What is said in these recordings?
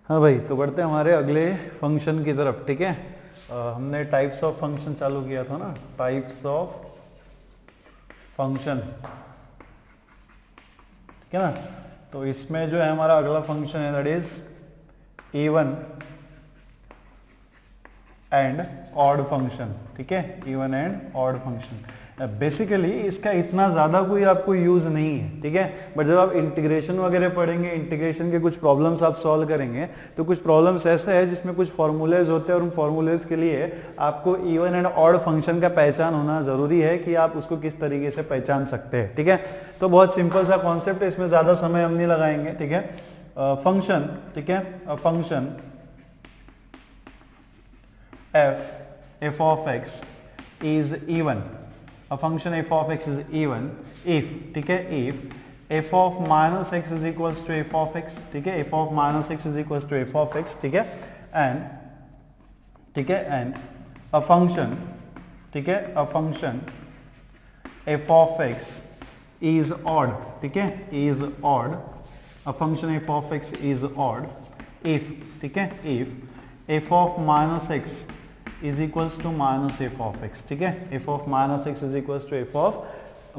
हाँ भाई, तो बढ़ते हैं हमारे अगले फंक्शन की तरफ। ठीक है, हमने टाइप्स ऑफ फंक्शन चालू किया था ना, टाइप्स ऑफ फंक्शन, ठीक है ना। तो इसमें जो है हमारा अगला फंक्शन है that is even and odd function. ठीक है, even and odd function. Basically इसका इतना ज़्यादा कोई आपको यूज़ नहीं है, ठीक है, बट जब आप इंटीग्रेशन वगैरह पढ़ेंगे, इंटीग्रेशन के कुछ प्रॉब्लम्स आप सॉल्व करेंगे, तो कुछ प्रॉब्लम्स ऐसे है जिसमें कुछ फॉर्मूलेज होते हैं और उन फॉर्मूलेज के लिए आपको इवन एंड ऑड फंक्शन का पहचान होना ज़रूरी है कि आप उसको किस तरीके से पहचान सकते हैं। ठीक है, तो बहुत सिंपल सा कॉन्सेप्ट है, इसमें ज़्यादा समय हम नहीं लगाएंगे। ठीक है, फंक्शन, ठीक है, function f of x is even, a function f of x is even if, ठीक है, if f of minus x is equals to f of x, ठीक है, f of minus x is equals to f of x, ठीक है, and, ठीक है, and a function, ठीक है, a function f of x is odd, ठीक है, is odd, a function f of x is odd if, ठीक है, if f of minus x is equals to minus f of x, ठीक है, f of minus x is equals to f of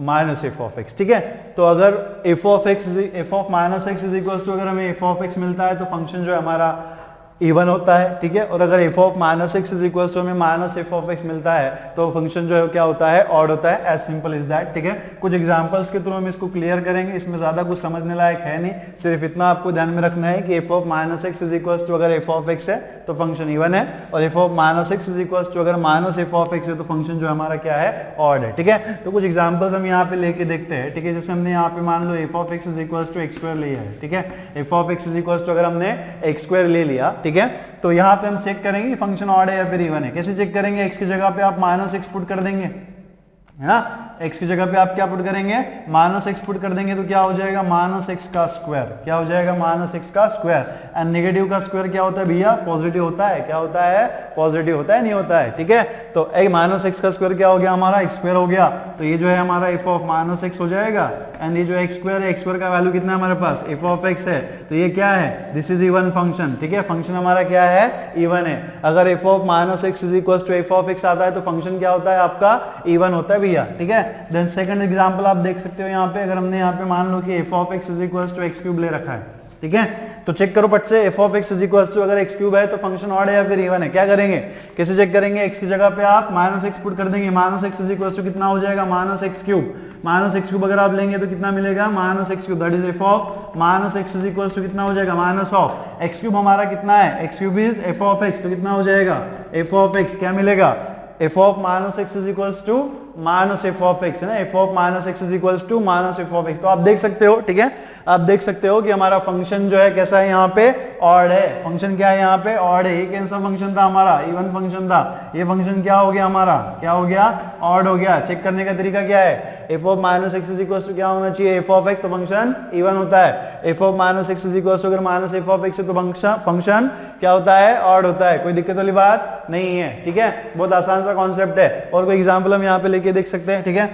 minus f of x, ठीक है। तो अगर f of minus x is equals to अगर हमें f of x मिलता है तो फंक्शन जो है हमारा इवन होता है, ठीक है, और अगर f of minus x is equals to हमें माइनस f of x मिलता है तो फंक्शन जो है क्या होता है, ऑड होता है। As simple is that. ठीक है, कुछ एग्जांपल्स के थ्रू हम इसको क्लियर करेंगे, इसमें ज्यादा कुछ समझने लायक है नहीं, सिर्फ इतना आपको ध्यान में रखना है कि f of minus x is equals to अगर f of x है तो फंक्शन इवन है, और f of minus x is equals to अगर माइनस f of x है तो फंक्शन जो हमारा क्या है, ऑड है। ठीक है, तो कुछ एग्जांपल्स हम यहाँ पे लेके देखते हैं। ठीक है, जैसे हमने यहाँ पे मान लो f of x is equals to x square लिया है, ठीक है, f of x is equals to अगर हमने x स्क्वायर ले लिया, ठीक है, तो यहाँ पे हम चेक करेंगे कि फंक्शन ऑड है या फिर इवन है। कैसे चेक करेंगे, x की जगह पे आप माइनस x पुट कर देंगे, है ना, x की जगह पे आप क्या पुट करेंगे, माइनस x पुट कर देंगे, तो क्या हो जाएगा, माइनस x का स्क्वायर, क्या हो जाएगा, माइनस x का स्क्वायर। एंड नेगेटिव का स्क्वायर क्या होता है भैया, पॉजिटिव होता है। क्या होता है, पॉजिटिव होता है, नहीं होता है। ठीक है, तो माइनस x का स्क्वायर क्या हो गया, हमारा x स्क्वायर हो गया, तो ये जो है हमारा f ऑफ माइनस x हो जाएगा। एंड ये जो x स्क्वायर है, x स्क्वायर का वैल्यू कितना है हमारे पास, f ऑफ x है, तो ये क्या है, दिस इज इवन फंक्शन। ठीक है, फंक्शन हमारा क्या है, इवन है। अगर f of minus x is equal to f of x आता है तो फंक्शन क्या होता है आपका, इवन होता है भैया। ठीक है, देन सेकंड एग्जांपल आप देख सकते हो यहाँ पे, अगर हमने यहाँ पे मान लो कि f of x is equal to x cube ले रखा है, ठीक है, तो चेक करो पट से, f of x is equal to अगर x क्यूब है तो फंक्शन ऑड है या फिर इवन है। क्या करेंगे, कैसे चेक करेंगे, x की जगह पे आप माइनस x पुट कर देंगे, minus x is equal to कितना हो जाएगा, minus x cube. Minus x cube अगर आप लेंगे तो कितना मिलेगा, minus x cube, that is f of minus x is equal to कितना हो जाएगा, माइनस ऑफ x क्यूब हमारा कितना है, x cube is f of x, तो कितना हो जाएगा, f ऑफ x क्या मिलेगा, f of minus x is equal to minus f of x है ना, f of minus x is equal to minus f of x। तो आप देख सकते हो, ठीक है, आप देख सकते हो कि हमारा फंक्शन जो है कैसा है, यहाँ पे ऑड है। फंक्शन क्या है, यहाँ पे ऑड है। ये कौन सा फंक्शन था हमारा, इवन फंक्शन था, ये फंक्शन क्या हो गया हमारा, क्या हो गया, ऑड हो गया। चेक करने का तरीका क्या है, f of minus x is equal to क्या होना चाहिए, f ऑफ x, तो फंक्शन इवन होता है। f of minus x is equal to अगर माइनस f ऑफ x है तो फंक्शन क्या होता है, ऑड होता है। कोई दिक्कत वाली बात नहीं है। ठीक है, बहुत आसान सा कॉन्सेप्ट है। और कोई एग्जाम्पल हम यहाँ पे लेके देख सकते हैं। ठीक है,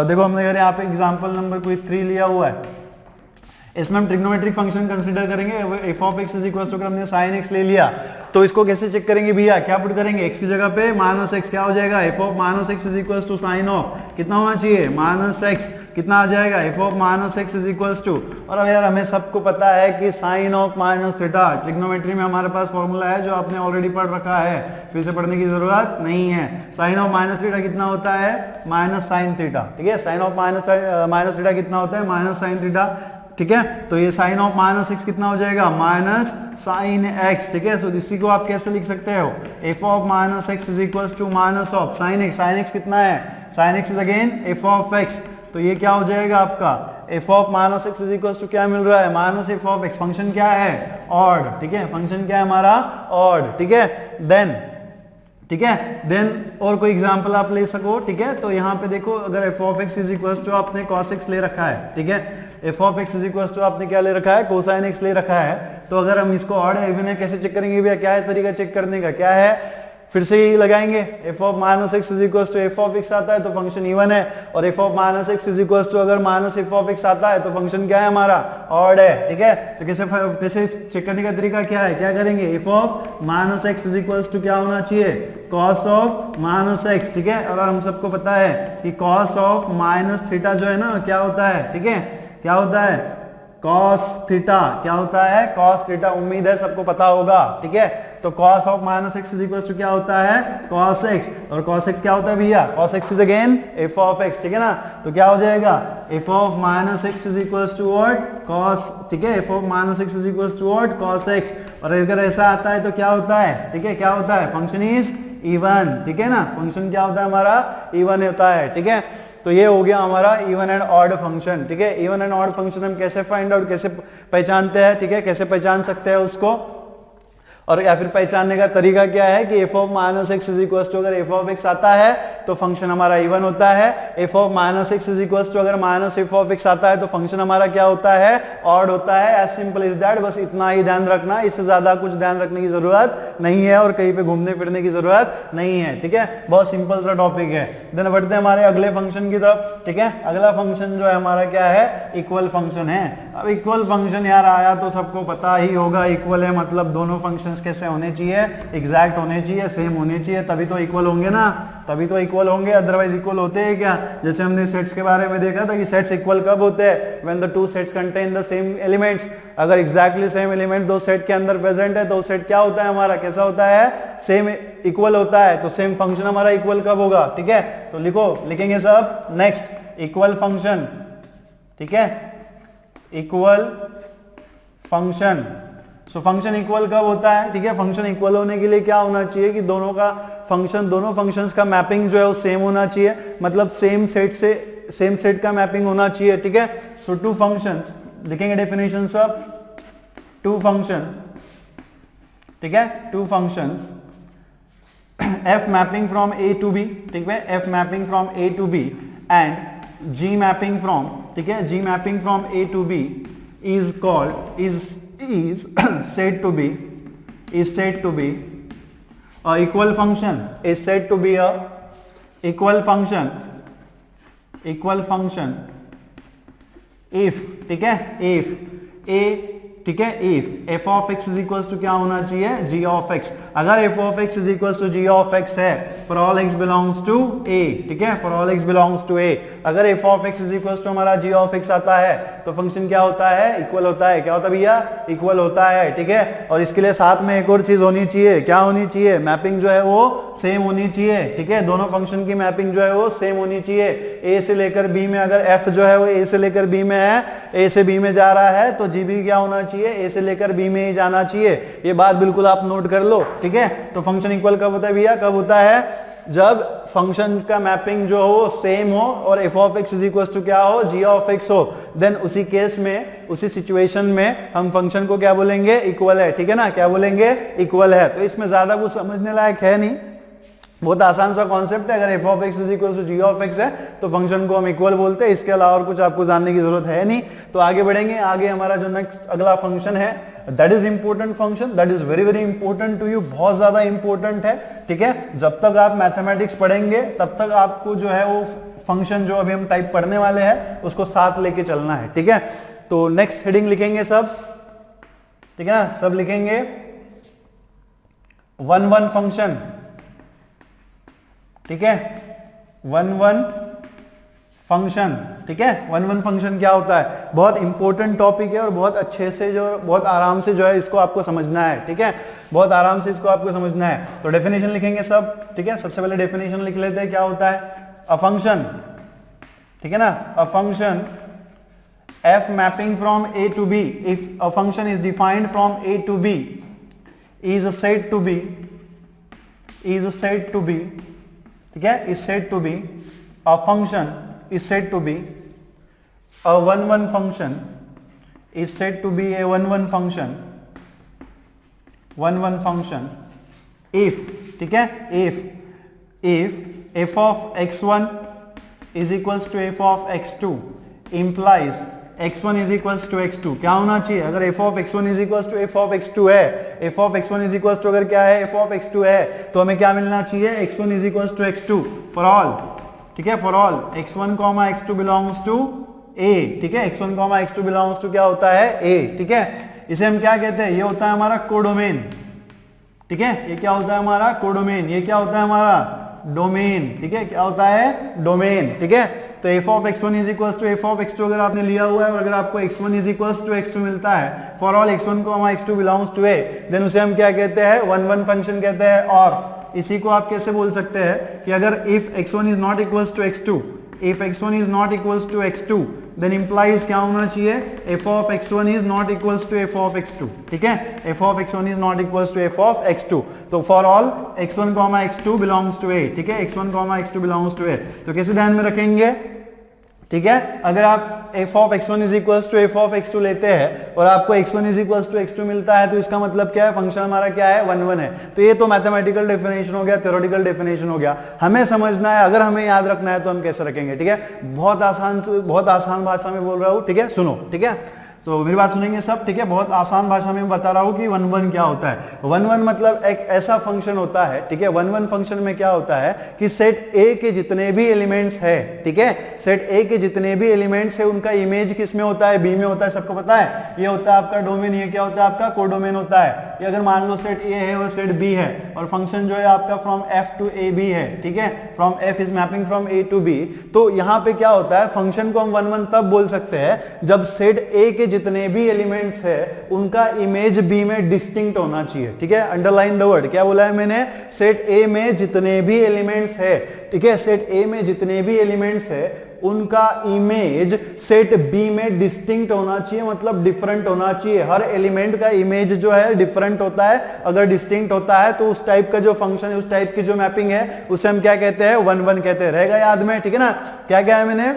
देखो हमने अगर यहाँ पे एग्जाम्पल नंबर कोई 3 लिया हुआ है, इसमें हम ट्रिग्नोमेट्रिक फंक्शन कंसीडर करेंगे। f of x is equal to अगर हमने sin x ले लिया तो इसको कैसे चेक करेंगे भैया, क्या पुट करेंगे, x की जगह पे माइनस x, क्या हो जाएगा, f of minus x is equal to sine of कितना होना चाहिए, माइनस x, कितना आ जाएगा, f of minus x is equal to. और अब यार हमें सबको पता है कि sine of minus theta, trigonometry में हमारे पास फॉर्मूला है जो आपने ऑलरेडी पढ़ रखा है, फिर से पढ़ने की जरूरत नहीं है। साइन ऑफ माइनस थीटा कितना होता है, माइनस साइन थीटा। ठीक है, साइन ऑफ माइनस थीटा कितना होता है, माइनस साइन थीटा। ठीक है, तो ये साइन ऑफ माइनस एक्स कितना हो जाएगा, माइनस साइन एक्स। ठीक है, सो इसी को आप कैसे लिख सकते हो, f of minus x is equal to minus of sine x. Sine x कितना है, sine x is again f of x, तो ये क्या हो जाएगा आपका, f of minus x is equal to क्या मिल रहा है, minus f of x. Function क्या है, ऑड। ठीक है, फंक्शन क्या है हमारा, ऑड। ठीक है, देन ठीक है, देन और कोई एग्जांपल आप ले सको। ठीक है, तो यहाँ पे देखो, अगर f of x is equal to आपने कॉस एक्स ले रखा है, ठीक है, f of x is equal to आपने क्या ले रखा है, कोसाइन एक्स ले रखा है, तो अगर हम इसको ऑड है इवन है कैसे चेक करेंगे भैया, क्या है तरीका चेक करने का, क्या है, फिर से यही लगाएंगे, f of minus x is equal to f of x आता है तो फंक्शन इवन है, और f of minus x is equal to अगर माइनस एफ ऑफ एक्स आता है तो फंक्शन क्या है हमारा, ऑड है, ठीक है। तो कैसे चेक करने का तरीका क्या है, क्या करेंगे, f of minus x is equal to क्या होना चाहिए, कॉस ऑफ माइनस एक्स, ठीक है। और हम सबको पता है कि कॉस ऑफ माइनस थीटा जो है ना क्या होता है, ठीक है, क्या होता है, कॉस थीटा, क्या होता है, कॉस थीटा, उम्मीद है सबको पता होगा, ठीक है। तो cos of minus x is equal to क्या होता है, कॉस एक्स, और कॉस एक्स क्या होता है भैया, cos x is again f of x, ठीक है ना। तो क्या हो जाएगा, f of minus x is equal to what, cos, ठीक है, f of minus x is equal to what, cos x. और अगर ऐसा आता है तो क्या होता है, ठीक है, क्या होता है, फंक्शन इज इवन, ठीक है ना, फंक्शन क्या होता है हमारा, इवन होता है, ठीक है। तो ये हो गया हमारा इवन एंड ऑड फंक्शन, ठीक है। इवन एंड ऑड फंक्शन हम कैसे फाइंड आउट, कैसे पहचानते हैं, ठीक है, कैसे पहचान सकते हैं उसको, और या फिर पहचानने का तरीका क्या है कि f of minus x is equal to अगर एफ ऑफ एक्स आता है तो फंक्शन हमारा इवन होता है, f of minus x is equal to अगर माइनस एफ ऑफ एक्स आता है तो फंक्शन हमारा क्या होता है, ऑड होता है। एज सिंपल इज दैट, बस इतना ही ध्यान रखना, इससे ज्यादा कुछ ध्यान रखने की जरूरत नहीं है और कहीं पे घूमने फिरने की जरूरत नहीं है, ठीक है, बहुत सिंपल सा टॉपिक है। देन बढ़ते हैं हमारे अगले फंक्शन की तरफ, ठीक है। अगला फंक्शन जो है हमारा क्या है, इक्वल फंक्शन है। अब इक्वल फंक्शन यार आया तो सबको पता ही होगा, इक्वल है मतलब दोनों फंक्शंस कैसे होने चाहिए, एग्जैक्ट होने चाहिए, सेम होने चाहिए, तभी तो इक्वल होंगे ना, तभी तो इक्वल होंगे, अदरवाइज इक्वल होते हैं क्या। जैसे हमने सेट्स के बारे में देखा था कि सेट्स इक्वल कब होते हैं, when the two sets contain the same elements. अगर एग्जैक्टली सेम एलिमेंट दो सेट के अंदर प्रेजेंट है तो सेट क्या होता है हमारा, कैसा होता है, सेम इक्वल होता है। तो सेम फंक्शन हमारा इक्वल कब होगा, ठीक है। तो लिखेंगे सब, नेक्स्ट इक्वल फंक्शन, ठीक है, equal function. So function equal कब होता है, ठीक है। फंक्शन इक्वल होने के लिए क्या होना चाहिए कि दोनों का फंक्शन, दोनों फंक्शंस का मैपिंग जो है वो सेम होना चाहिए, मतलब सेम सेट का मैपिंग होना चाहिए, ठीक है। सो टू फंक्शंस, लिखेंगे डेफिनेशन ऑफ टू फंक्शन, ठीक है, two functions f mapping from a to b, ठीक है, f mapping from a to b and g mapping from, ठीक है, g mapping from a to b is called is said to be a equal function, is said to be a equal function if, ठीक है, if a, ठीक है, if f of x is equals to क्या होना चाहिए, g of x। अगर f of x is equals to g of x है for all x belongs to a, ठीक है, for all x belongs to a। अगर f of x is equals to हमारा g of x आता है तो function क्या होता है, इक्वल होता है। क्या होता है भैया, इक्वल होता है, ठीक है। और इसके लिए साथ में एक और चीज होनी चाहिए, क्या होनी चाहिए, मैपिंग जो है वो सेम होनी चाहिए, ठीक है। दोनों फंक्शन की मैपिंग जो है वो सेम होनी चाहिए। a से लेकर b में अगर f जो है वो a से लेकर b में है, a से b में जा रहा है तो g भी क्या होना चाहिए, a से लेकर b में ही जाना चाहिए। ये बात बिल्कुल आप नोट कर लो, ठीक है। तो फंक्शन इक्वल कब होता है भैया, कब होता है, जब फंक्शन का मैपिंग जो हो सेम हो और f of x is equal to क्या हो, g ऑफ x हो। देन उसी केस में, उसी सिचुएशन में हम फंक्शन को क्या बोलेंगे, इक्वल है, ठीक है ना, क्या बोलेंगे, इक्वल है। तो इसमें ज्यादा कुछ समझने लायक है नहीं, बहुत आसान सा कॉन्सेप्ट है। अगर f of x is equal to g of x है तो फंक्शन को हम इक्वल बोलते हैं, इसके अलावा और कुछ आपको जानने की जरूरत है नहीं। तो आगे बढ़ेंगे, आगे हमारा जो नेक्स्ट अगला फंक्शन है that is important function, that is very very important to you, बहुत ज्यादा इंपॉर्टेंट है, ठीक है। जब तक आप मैथमेटिक्स पढ़ेंगे तब तक आपको जो है वो फंक्शन जो अभी हम टाइप पढ़ने वाले हैं उसको साथ लेके चलना है, ठीक है। तो नेक्स्ट हेडिंग लिखेंगे सब, ठीक है ना, सब लिखेंगे 1 फंक्शन, ठीक है, 1 फंक्शन, ठीक है। 1 फंक्शन क्या होता है, बहुत इंपॉर्टेंट टॉपिक है और बहुत अच्छे से जो, बहुत आराम से जो है इसको आपको समझना है, ठीक है, बहुत आराम से इसको आपको समझना है। तो डेफिनेशन लिखेंगे सब, ठीक है। सबसे पहले डेफिनेशन लिख लेते हैं, क्या होता है, अ फंक्शन, ठीक है ना, a function f mapping from a to b, if a function is defined from a to b is said to be, ठीक है, is said to be a function, is said to be a 1 function, is said to be a 1 function, 1 function if, ठीक है, if f of x1 is equals to f of x2 implies x1 is equals to x2 क्या होना चाहिए? अगर f of x1 is equals to f of x2 है, f of x1 is equals to अगर क्या है f of x2 है, तो हमें क्या मिलना चाहिए? x1 is equals to x2 for all, ठीक है, for all x1 x2 belongs to a, ठीक है, x1 x2 बिलोंग्स टू क्या होता है? a, ठीक है। इसे हम क्या कहते हैं? ये होता है हमारा कोडोमेन, ठीक है, ये क्या होता है हमारा? कोडोमेन। ये क्या होता है हमारा? डोमेन, ठीक है, क्या होता है? डोमेन, ठीक है। तो f of x1 is equals to f of x2 अगर आपने लिया हुआ है और अगर आपको x1 is equals to x2 मिलता है for all x1 x2 belongs to a, then उसे हम क्या कहते हैं? 1 1 फंक्शन कहते हैं। और इसी को आप कैसे बोल सकते हैं कि अगर if x1 is not equals to x2, if x1 is not equals to x2, then implies क्या होना चाहिए? f of x1 is not equals to f of x2, ठीक है, f of x1 is not equals to f of x2। तो for all x1 x2 belongs to a, ठीक है, x1 x2 belongs to a। तो कैसे ध्यान में रखेंगे? ठीक है, अगर आप f of x1 is equals to f of x2 लेते हैं और आपको x1 is equals to x2 मिलता है, तो इसका मतलब क्या है? फंक्शन हमारा क्या है? 1 1 है। तो ये तो मैथमेटिकल डेफिनेशन हो गया, थ्योरेटिकल डेफिनेशन हो गया। हमें समझना है, अगर हमें याद रखना है तो हम कैसे रखेंगे, ठीक है। बहुत आसान भाषा में बोल रहा हूँ, ठीक है, सुनो, ठीक है, तो मेरी बात सुनेंगे सब, ठीक है। बहुत आसान भाषा में बता रहा हूं कि 1 1 क्या होता है। 1 1 मतलब एक ऐसा फंक्शन होता है, ठीक है। 1 1 फंक्शन में क्या होता है कि सेट ए के जितने भी एलिमेंट्स है, ठीक है, सेट ए के जितने भी एलिमेंट्स है उनका इमेज किस में होता है? बी में होता है। सबको पता है ये होता है आपका डोमेन। ये क्या होता है? आपका कोडोमेन होता है। ये अगर मान लो सेट ए है और सेट बी है और फंक्शन जो है आपका from f to A B है, ठीक है, from f is mapping from A to B, तो यहां पे क्या होता है? फंक्शन को हम 1 1 तब बोल सकते हैं जब सेट ए के जितने भी एलिमेंट्स है उनका इमेज बी में डिस्टिंक्ट होना चाहिए, ठीक है। अंडरलाइन द वर्ड, क्या बोला है मैंने? सेट ए में जितने भी एलिमेंट्स है, ठीक है, सेट ए में जितने भी एलिमेंट्स है उनका इमेज सेट बी में डिस्टिंक्ट होना चाहिए, मतलब डिफरेंट होना चाहिए। हर एलिमेंट का इमेज जो है डिफरेंट होता है। अगर डिस्टिंक्ट होता है तो उस टाइप का जो फंक्शन है, उस टाइप की जो मैपिंग है, उसे हम क्या कहते हैं? 1 1 कहते हैं। रहेगा याद में, ठीक है ना। क्या क्या है मैंने,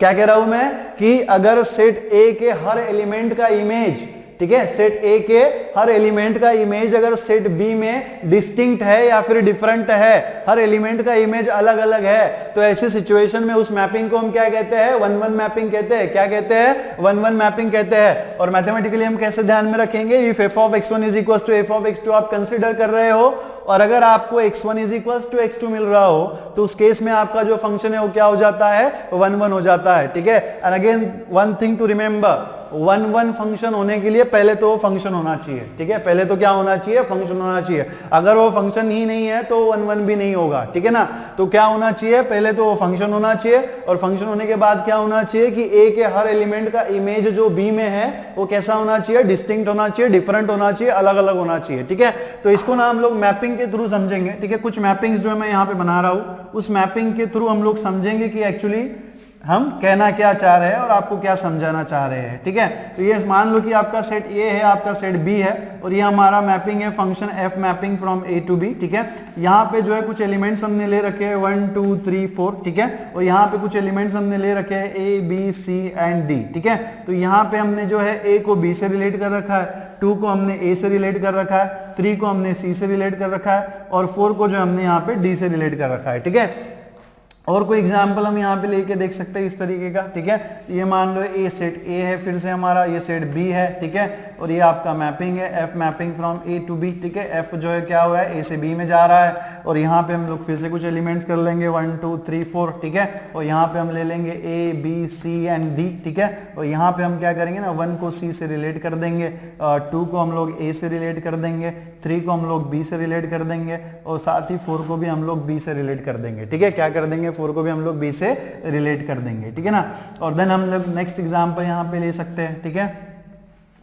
क्या कह रहा हूं मैं कि अगर सेट ए के हर एलिमेंट का इमेज, ठीक है, सेट ए के हर एलिमेंट का इमेज अगर सेट बी में डिस्टिंक्ट है या फिर डिफरेंट है, हर एलिमेंट का इमेज अलग अलग है, तो ऐसी सिचुएशन में उस मैपिंग को हम क्या कहते हैं? 1 1 मैपिंग कहते हैं। क्या कहते हैं? 1 1 मैपिंग कहते हैं। और मैथमेटिकली हम कैसे ध्यान में रखेंगे? If f of x1 is equals to f of x2 आप कंसीडर कर रहे हो और अगर आपको x1 is equals to x2 मिल रहा हो तो उस केस में आपका जो फंक्शन है वो क्या हो जाता है? 1 1 हो जाता है, ठीक है। And again one thing to remember, 1 1 function होने के लिए पहले तो वो फंक्शन होना चाहिए, ठीक है। पहले तो क्या होना चाहिए? फंक्शन होना चाहिए। अगर वो फंक्शन ही नहीं है तो 1 1 भी नहीं होगा, ठीक है ना। तो क्या होना चाहिए? पहले तो वो फंक्शन होना चाहिए और फंक्शन होने के बाद क्या होना चाहिए कि ए के हर एलिमेंट का इमेज जो बी में है वो कैसा होना चाहिए? डिस्टिंक्ट होना चाहिए, डिफरेंट होना चाहिए, अलग अलग होना चाहिए, ठीक है। तो इसको ना हम लोग मैपिंग के थ्रू समझेंगे, ठीक है। कुछ मैपिंग्स जो है मैं यहाँ पे बना रहा हूँ, उस मैपिंग के थ्रू हम लोग समझेंगे कि एक्चुअली हम कहना क्या चाह रहे हैं और आपको क्या समझाना चाह रहे हैं, ठीक है। तो ये मान लो कि आपका सेट ए है, आपका सेट बी है और ये हमारा मैपिंग है function f mapping from A to B, ठीक है। यहाँ पे जो है कुछ एलिमेंट्स हमने ले रखे हैं 1 2 3 4, ठीक है, और यहाँ पे कुछ एलिमेंट्स हमने ले रखे हैं A B C and D, ठीक है। तो यहाँ पे हमने जो है ए को बी से रिलेट कर रखा है, 2 को हमने ए से रिलेट कर रखा है, 3 को हमने सी से रिलेट कर रखा है और 4 को जो हमने यहाँ पे डी से रिलेट कर रखा है, ठीक है। और कोई एग्जाम्पल हम यहाँ पे लेके देख सकते हैं इस तरीके का, ठीक है। ये मान लो ए सेट ए है, फिर से हमारा ये सेट बी है, ठीक है, और ये आपका मैपिंग है f mapping from A to B, ठीक है। एफ जो है क्या हुआ है? ए से बी में जा रहा है और यहाँ पे हम लोग फिर से कुछ एलिमेंट्स कर लेंगे 1 2 3 4, ठीक है, और यहाँ पे हम ले लेंगे A B C and D, ठीक है। और यहाँ पे हम क्या करेंगे ना, 1 को सी से रिलेट कर देंगे, 2 को हम लोग ए से रिलेट कर देंगे, 3 को हम लोग बी से रिलेट कर देंगे और साथ ही 4 को भी हम लोग बी से रिलेट कर देंगे, ठीक है। क्या कर देंगे? 4 को भी हम लोग बी से रिलेट कर देंगे, ठीक है ना। और देन हम लोग नेक्स्ट एग्जांपल यहाँ पे ले सकते हैं, ठीक है।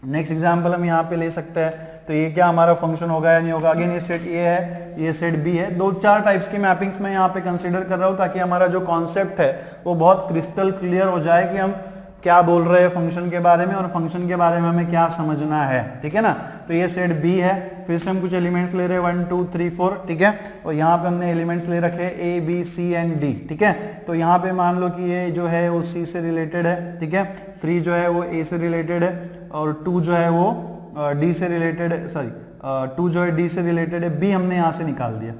नेक्स्ट एग्जांपल हम यहाँ पे ले सकते हैं। तो ये क्या हमारा फंक्शन होगा या नहीं होगा? अगेन ये सेट ए है, ये सेट बी है। 2-4 टाइप्स की मैपिंग्स मैं यहाँ पे कंसीडर कर रहा हूँ ताकि हमारा जो कॉन्सेप्ट है वो बहुत क्रिस्टल क्लियर हो जाए कि हम क्या बोल रहे हैं फंक्शन के बारे में और फंक्शन के बारे में हमें क्या समझना है, ठीक है ना। तो ये सेट बी है, फिर से हम कुछ एलिमेंट्स ले रहे हैं 1 2 3 4, ठीक है, और यहाँ पे हमने एलिमेंट्स ले रखे हैं A B C and D, ठीक है। तो यहाँ पे मान लो कि ये जो है वो सी से रिलेटेड है, ठीक है, 3 जो है वो ए से रिलेटेड है और 2 जो है वो डी से रिलेटेड है, सॉरी 2 जो है डी से रिलेटेड है, बी हमने यहाँ से निकाल दिया,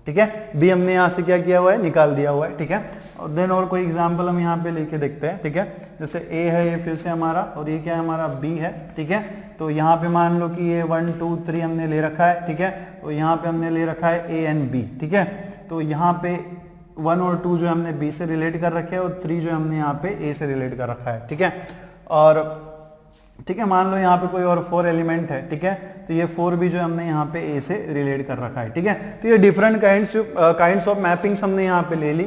ठीक है, बी हमने यहाँ से क्या किया हुआ है, निकाल दिया हुआ है। ठीक है, और देन और कोई एग्जांपल हम यहाँ पे लेके देखते हैं। ठीक है, जैसे ए है ये फिर से हमारा, और ये क्या है हमारा बी है। ठीक है, तो यहाँ पे मान लो कि ये 1 2 3 हमने ले रखा है। ठीक है, तो यहाँ पे हमने ले रखा है ए एंड बी। ठीक है, तो यहाँ पे 1 और 2 जो हमने बी से रिलेट कर रखे हैं, और 3 जो हमने यहाँ पे ए से रिलेट कर रखा है। ठीक है, और ठीक है, मान लो यहाँ पे कोई और 4 एलिमेंट है। ठीक है, तो ये 4 भी जो हमने यहाँ पे ए से रिलेट कर रखा है। ठीक है, तो ये डिफरेंट काइंड्स ऑफ मैपिंग्स हमने यहाँ पे ले ली।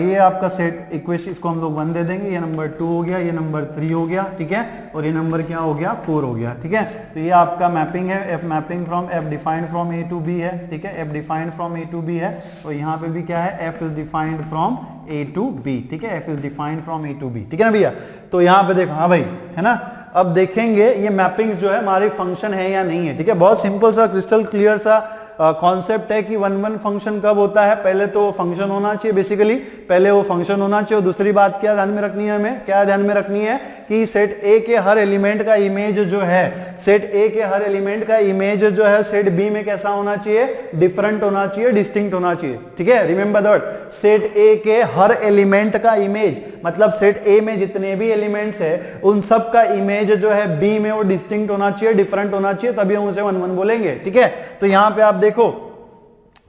ये आपका सेट इक्वेशन, इसको हम लोग 1 दे देंगे, ये नंबर 2 हो गया, ये नंबर 3 हो गया। ठीक है, और ये नंबर क्या हो गया, 4 हो गया। ठीक है, तो ये आपका मैपिंग है, f mapping from f defined from A to B है। ठीक है, f defined from A to B है, और यहाँ पे भी क्या है, f is defined from A to B. ठीक है, f is defined from A to B. ठीक है ना भैया, तो यहाँ पे देखो, हाँ भाई, है ना। अब देखेंगे ये मैपिंग्स जो है हमारी फंक्शन है या नहीं है। ठीक है, बहुत सिंपल सा क्रिस्टल क्लियर सा कॉन्सेप्ट है कि 1 1 फंक्शन कब होता है, पहले तो वो फंक्शन होना चाहिए, बेसिकली पहले वो फंक्शन होना चाहिए। और दूसरी बात क्या ध्यान में रखनी है, हमें क्या ध्यान में रखनी है कि सेट ए के हर एलिमेंट का इमेज जो है, सेट ए के हर एलिमेंट का इमेज जो है सेट बी में कैसा होना चाहिए, डिफरेंट होना चाहिए, डिस्टिंक्ट होना चाहिए। ठीक है, रिमेंबर दैट, सेट ए के हर एलिमेंट का इमेज, मतलब सेट ए में जितने भी एलिमेंट्स है उन सब का इमेज जो है बी में वो डिस्टिंक्ट होना चाहिए, डिफरेंट होना चाहिए, तभी हम उसे 1 1 बोलेंगे। ठीक है, तो यहां पे आप देखो,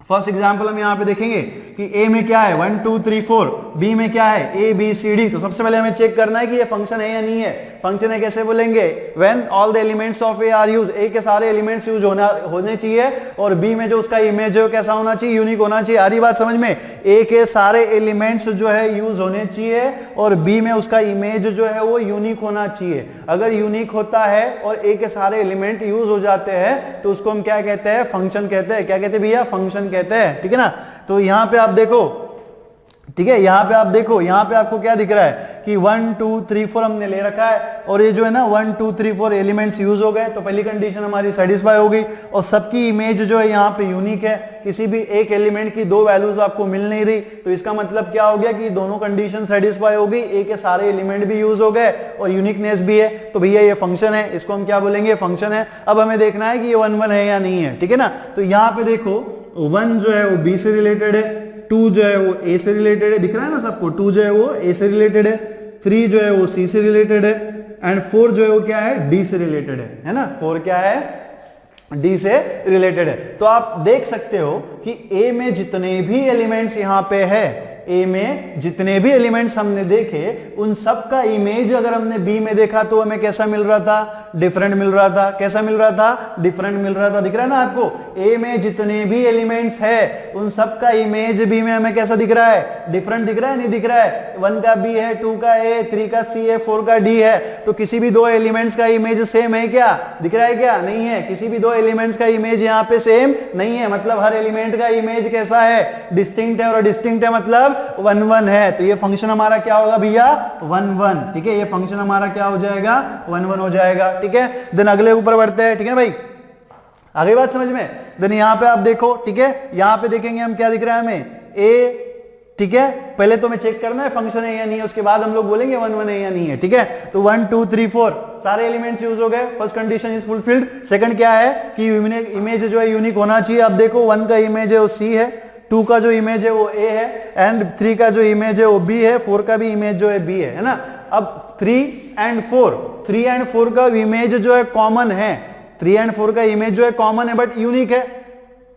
फर्स्ट एग्जांपल हम यहां पे देखेंगे कि ए में क्या है 1 2 3 4, बी में क्या है ए बी सी डी। तो सबसे पहले हमें चेक करना है कि ये फंक्शन है या नहीं है। फंक्शन है कैसे बोलेंगे, when all the elements of A are use, A के सारे एलिमेंट्स यूज होने चाहिए, और बी में जो उसका इमेज है कैसा होना चाहिए, यूनिक होना चाहिए। आ रही बात समझ में, ए के सारे एलिमेंट्स जो है यूज होने चाहिए, और बी में उसका इमेज जो है वो यूनिक होना चाहिए। अगर यूनिक होता है और ए के सारे एलिमेंट यूज हो जाते हैं तो उसको हम क्या कहते हैं, फंक्शन कहते हैं। क्या कहते हैं भैया, फंक्शन कहते हैं। ठीक है ना, तो यहां पे आप देखो, ठीक है, यहां पे आप देखो, यहां पे आपको क्या दिख रहा है कि 1 2 3 4 हमने ले रखा है, और ये जो है ना 1 2 3 4 एलिमेंट्स यूज हो गए, तो पहली कंडीशन हमारी सेटिस्फाई हो गई, और सबकी इमेज जो है यहाँ पे यूनिक है। किसी भी एक एलिमेंट की 2 वैल्यूज आपको मिल नहीं रही, तो इसका मतलब क्या हो गया कि दोनों कंडीशन सेटिस्फाई हो गई, ए के सारे एलिमेंट भी यूज हो गए और यूनिकनेस भी है। तो भैया ये फंक्शन है, इसको हम क्या बोलेंगे, फंक्शन है। अब हमें देखना है कि ये 1 1 है या नहीं है। ठीक है ना, तो यहाँ पे देखो 1 जो है वो बी से रिलेटेड है, 2 जो है वो ए से रिलेटेड है, दिख रहा है ना सबको, 2 जो है वो ए से रिलेटेड है, 3 जो है वो सी से रिलेटेड है, एंड 4 जो है वो क्या है, डी से रिलेटेड है ना। 4 क्या है, डी से रिलेटेड है। तो आप देख सकते हो कि ए में जितने भी एलिमेंट्स यहां पे है, ए में जितने भी एलिमेंट्स हमने देखे उन सब का इमेज अगर हमने बी में देखा तो हमें कैसा मिल रहा था, डिफरेंट मिल रहा था। कैसा मिल रहा था, डिफरेंट मिल रहा था। दिख रहा है ना आपको, ए में जितने भी एलिमेंट्स है उन सब का इमेज बी में हमें कैसा दिख रहा है, डिफरेंट दिख रहा है, नहीं दिख रहा है। 1 का बी है, 2 का ए, 3 का सी है, 4 का डी है, तो किसी भी 2 एलिमेंट्स का इमेज सेम है क्या, दिख रहा है क्या, नहीं है। किसी भी 2 एलिमेंट्स का इमेज यहाँ पे सेम नहीं है, मतलब हर एलिमेंट का इमेज कैसा है, डिस्टिंक्ट है, और डिस्टिंक्ट है मतलब 1 1 है। तो ये फंक्शन हमारा क्या होगा भैया, 1 1। ठीक है, ये फंक्शन हमारा क्या हो जाएगा, 1 1 हो जाएगा। ठीक है, देन अगले ऊपर बढ़ते हैं। ठीक है भाई, आगे बात समझ में। देन यहाँ पे आप देखो, ठीक है, यहाँ पे देखेंगे हम क्या दिख रहा है हमें, ए। ठीक है, पहले तो हमें चेक करना है फंक्शन है या नहीं है, उसके बाद हम लोग बोलेंगे 1 1 है या नहीं है। ठीक है, तो 1 2 3 4 सारे एलिमेंट्स यूज हो गए, first condition is fulfilled. Second क्या है कि इमेज जो है यूनिक होना चाहिए। अब देखो 1 का इमेज है वो सी है, 2 का जो इमेज है वो ए है, एंड 3 का जो इमेज है वो बी है, 4 का भी इमेज जो है बी है ना। अब 3 एंड 4 का इमेज जो है कॉमन है, 3 एंड 4 का इमेज जो है कॉमन है बट यूनिक है।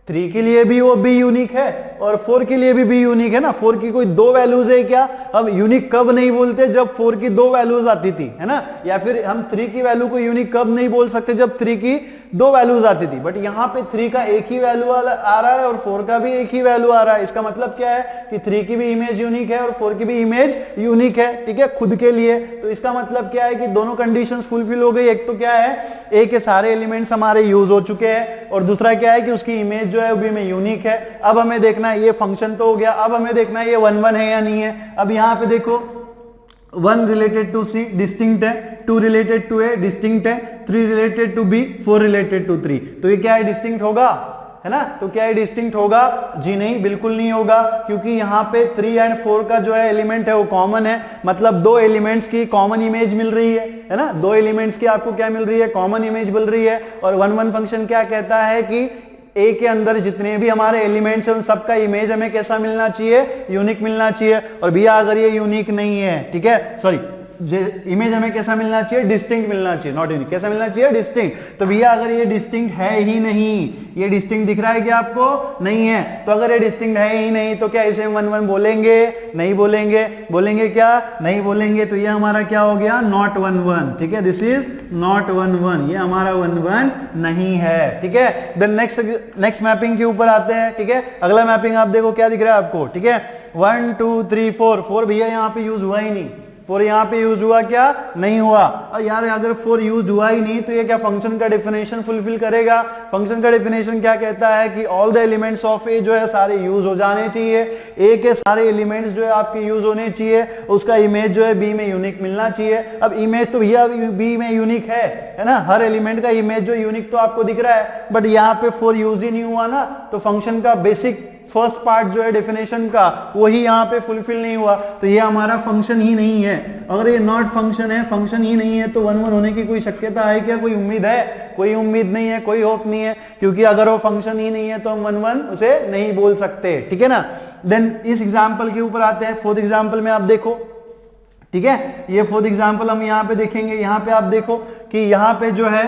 3 के लिए भी वो बी यूनिक है और 4 के लिए भी बी यूनिक है ना। 4 की कोई 2 वैल्यूज है क्या, अब यूनिक कब नहीं बोलते, जब 4 की 2 वैल्यूज आती थी, है ना। या फिर हम 3 की वैल्यू को यूनिक कब नहीं बोल सकते, जब 3 की 2 वैल्यूज आती थी। बट यहाँ पे 3 का एक ही वैल्यू आ रहा है और 4 का भी एक ही वैल्यू आ रहा है। इसका मतलब क्या है कि 3 की भी इमेज यूनिक है और 4 की भी इमेज यूनिक है, ठीक है, खुद के लिए। तो इसका मतलब क्या है कि दोनों कंडीशंस फुलफिल हो गई। एक तो क्या है, ए के सारे एलिमेंट्स हमारे यूज हो चुके हैं, और दूसरा क्या है कि उसकी इमेज जो है वो भी में यूनिक है। अब हमें देखना है ये फंक्शन तो हो गया, अब हमें देखना है ये 1 1 है या नहीं है। अब यहाँ पे देखो 1 रिलेटेड टू सी डिस्टिंक्ट है, 2 रिलेटेड टू ए डिस्टिंक्ट है, 3 related to B, 4 related to 3। तो ये क्या है, डिस्टिंक्ट होगा, है ना। तो क्या ये डिस्टिंक्ट होगा, जी नहीं, बिल्कुल नहीं होगा, क्योंकि यहाँ पे 3 एंड 4 का जो है एलिमेंट है वो कॉमन है, मतलब 2 एलिमेंट्स की कॉमन इमेज मिल रही है ना। 2 एलिमेंट्स की आपको क्या मिल रही है, कॉमन इमेज मिल रही है। और 1 1 फंक्शन क्या कहता है कि ए के अंदर जितने भी हमारे एलिमेंट्स हैं उन सबका इमेज हमें कैसा मिलना चाहिए, यूनिक मिलना चाहिए। और भैया अगर ये यूनिक नहीं है, ठीक है, सॉरी, इमेज हमें कैसा मिलना चाहिए, डिस्टिंक्ट मिलना चाहिए, नॉट यूनिक, कैसा मिलना चाहिए, डिस्टिंक्ट। तो भैया अगर ये डिस्टिंक्ट है ही नहीं, ये डिस्टिंक्ट दिख रहा है क्या आपको, नहीं है, तो अगर ये डिस्टिंक्ट है ही नहीं तो क्या इसे 1 1 बोलेंगे, नहीं बोलेंगे, बोलेंगे क्या, नहीं बोलेंगे। तो ये हमारा क्या हो गया, नॉट 1 1, ठीक है, दिस इज नॉट 1 1, ये हमारा 1 1 नहीं है, ठीक है। देन नेक्स्ट मैपिंग के ऊपर आते हैं, ठीक है। अगला मैपिंग आप देखो क्या दिख रहा है आपको, ठीक है, 1 2 3 4 भैया यहाँ पे यूज हुआ ही नहीं, 4 यहाँ पे यूज हुआ क्या, नहीं हुआ। और यार अगर 4 यूज हुआ ही नहीं तो ये क्या फंक्शन का डेफिनेशन फुलफिल करेगा। फंक्शन का डेफिनेशन क्या कहता है कि ऑल द एलिमेंट्स ऑफ ए जो है सारे यूज हो जाने चाहिए, ए के सारे एलिमेंट्स जो है आपके यूज होने चाहिए, उसका इमेज जो है बी में यूनिक मिलना चाहिए। अब इमेज तो भैया बी में यूनिक है ना, हर एलिमेंट का इमेज जो यूनिक तो आपको दिख रहा है, बट यहाँ पे 4 यूज ही नहीं हुआ ना, तो फंक्शन का बेसिक फर्स्ट पार्ट जो है डेफिनेशन का वही यहाँ पे फुलफिल नहीं हुआ, तो ये हमारा फंक्शन ही नहीं है। अगर ये नॉट फंक्शन है, फंक्शन ही नहीं है, तो 1 1 होने की कोई शक्यता है क्या, कोई उम्मीद है, कोई उम्मीद नहीं है, कोई होप नहीं है, क्योंकि अगर वो फंक्शन ही नहीं है तो हम 1 1 उसे नहीं बोल सकते, ठीक है ना। देन इस एग्जाम्पल के ऊपर आते हैं, 4th एग्जाम्पल में आप देखो, ठीक है, ये 4th एग्जाम्पल हम यहाँ पे देखेंगे। यहाँ पे आप देखो कि यहाँ पे जो है